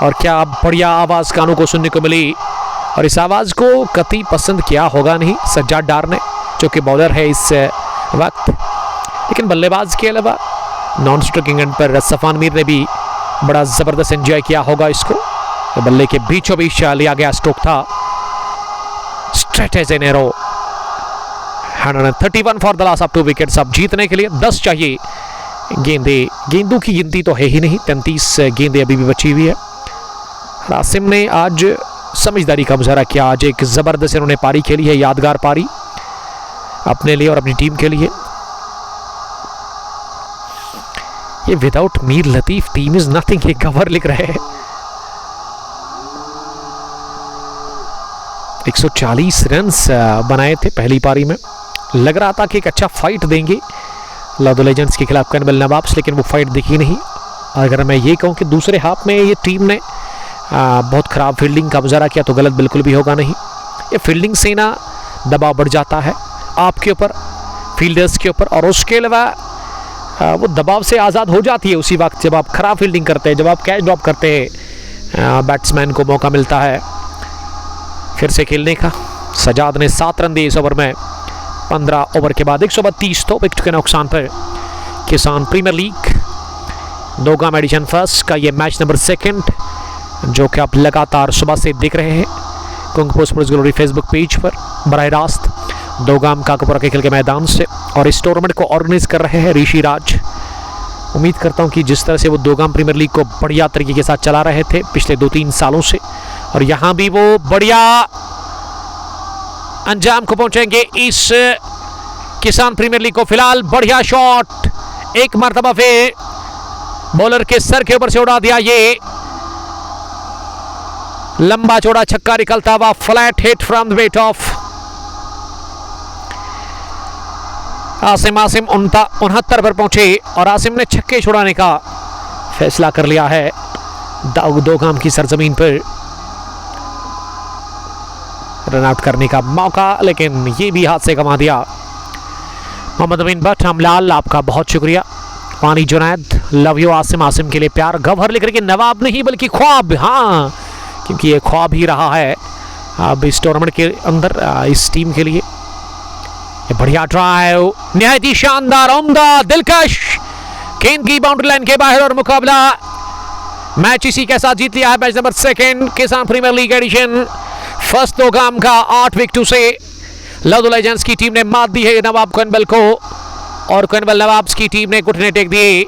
और क्या बढ़िया आवाज़ कानों को सुनने को मिली, और इस आवाज़ को कतई पसंद किया होगा नहीं सज्जाद डार ने, जो कि बॉलर है इस वक्त। लेकिन बल्लेबाज के अलावा नॉन स्ट्रोकिंग एंड पर सफान मीर ने भी बड़ा ज़बरदस्त एंजॉय किया होगा इसको। तो बल्ले के बीचों बीच लिया गया स्ट्रोक था, straight as an arrow. 131 for the loss of 2 wickets. अब जीतने के लिए 10 चाहिए गेंदों की गिनती तो है ही नहीं, 33 गेंदें अभी भी बची हुई है। आसिम ने आज समझदारी का मुजाहरा किया, आज एक ज़बरदस्त इन्होंने पारी खेली है, यादगार पारी अपने लिए और अपनी टीम के लिए। ये without Mir Latif team is nothing, ये कवर लिख रहे हैं। 140 रन्स बनाए थे पहली पारी में। लग रहा था कि एक अच्छा फाइट देंगे लॉर्ड लेजेंड्स के खिलाफ कैनबेल नवाब्स, लेकिन वो फाइट दिखी नहीं। और अगर मैं ये कहूँ कि दूसरे हाफ में ये टीम ने बहुत ख़राब फील्डिंग का मुजाहरा किया, तो गलत बिल्कुल भी होगा नहीं। ये फील्डिंग से ना दबाव बढ़ जाता है आपके ऊपर, फील्डर्स के ऊपर, और उसके अलावा वो दबाव से आज़ाद हो जाती है उसी वक्त जब आप ख़राब फील्डिंग करते हैं, जब आप कैच ड्रॉप करते हैं। बैट्समैन को मौका मिलता है फिर से खेलने का। सजाद ने 7 रन दिए इस ओवर में, 15 ओवर के बाद 132 तो विकेट के नुकसान पर। Kisan premier league दोगाम addition first का ये मैच नंबर 2 जो कि आप लगातार सुबह से देख रहे हैं kung sports glory Facebook page पर बराह रास्त दोगाम काकोपुरा के खेल के मैदान से। और इस टूर्नामेंट को ऑर्गेनाइज कर रहे हैं ऋषि राज। उम्मीद करता हूं कि जिस तरह से वो दोगाम प्रीमियर लीग को बढ़िया तरीके के साथ चला रहे थे पिछले 2-3 सालों से, और यहाँ भी वो बढ़िया अंजाम को पहुंचेंगे इस किसान प्रीमियर लीग को। फिलहाल बढ़िया शॉट एक मरतबा फिर बॉलर के सर के ऊपर से उड़ा दिया, ये लंबा चौड़ा छक्का निकलता हुआ, flat hit from the weight of Asim 69 पर पहुंचे, और आसिम ने छक्के छुड़ाने का फैसला कर लिया है दोगाम की सरजमीन पर। रन आउट करने का मौका, लेकिन ये भी हाथ से गंवा दिया। मोहम्मद अमीन भट्ट हमलाल आपका बहुत शुक्रिया। पानी जुनैद लव यू आसिम के लिए प्यार। गवर लिख रहे कि नवाब नहीं बल्कि ख्वाब, हाँ क्योंकि ये ख्वाब ही रहा है अब इस टूर्नामेंट के अंदर इस टीम के लिए। ये बढ़िया ड्राइव, निहायत ही शानदार, उम्दा, दिलकश, गेंद की बाउंड्री लाइन के बाहर, और मुकाबला मैच इसी के साथ जीत लिया है। मैच नंबर 2 किसान प्रीमियर लीग एडिशन फर्स्ट दोगाम का 8 विकेटों से लॉर्ड लेजेंड्स की टीम ने मात दी है नवाब कैनबेल को, और कैनबेल नवाब्स की टीम ने घुटने टेक दिए,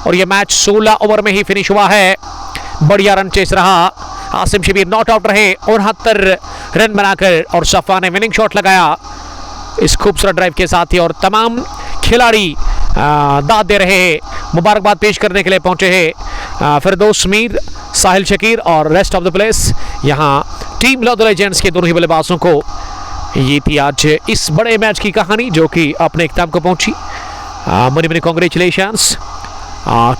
और यह मैच 16 ओवर में ही फिनिश हुआ है। बढ़िया रन चेस रहा, आसिम शबीर नॉट आउट रहे 69 रन बनाकर, और सफा ने विनिंग शॉट लगाया इस खूबसूरत ड्राइव के साथ ही। और तमाम खिलाड़ी दाद दे रहे हैं, मुबारकबाद पेश करने के लिए पहुंचे हैं फिरदौस मीर, साहिल शकीर और रेस्ट ऑफ द प्लेस। यहाँ टीम लॉर्ड लेजेंड्स के दोनों ही बल्लेबाजों को ये थी आज इस बड़े मैच की कहानी जो कि अपने इख्तिताम को पहुंची। Money money congratulations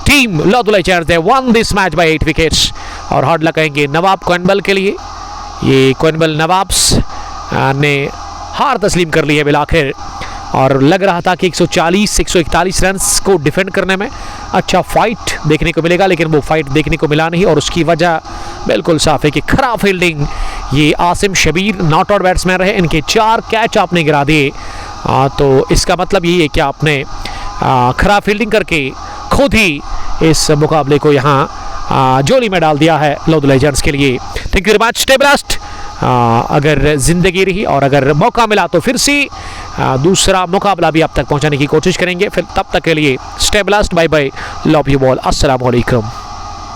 team Lord legends, they one this match by 8 wickets. और हार्ड लक कहेंगे नवाब कैनबेल के लिए। ये कैनबेल नवाब्स ने हार तस्लीम कर ली है बिलाखिर, और लग रहा था कि 140-141 रन को डिफेंड करने में अच्छा फाइट देखने को मिलेगा, लेकिन वो फाइट देखने को मिला नहीं, और उसकी वजह बिल्कुल साफ है कि खराब फील्डिंग ये Asim Shabir not out batsman रहे, इनके 4 कैच आपने गिरा दिए। तो इसका मतलब ये है कि आपने खराब फील्डिंग करके खुद ही इस मुकाबले को यहाँ जोली में डाल दिया है लोधी लेजेंड्स के लिए। Thank you very much. Stay blessed. अगर ज़िंदगी रही और अगर मौका मिला तो फिर से दूसरा मुकाबला भी आप तक पहुंचाने की कोशिश करेंगे। फिर तब तक के लिए stay blessed, bye bye, love you all, अस्सलाम वालेकुम।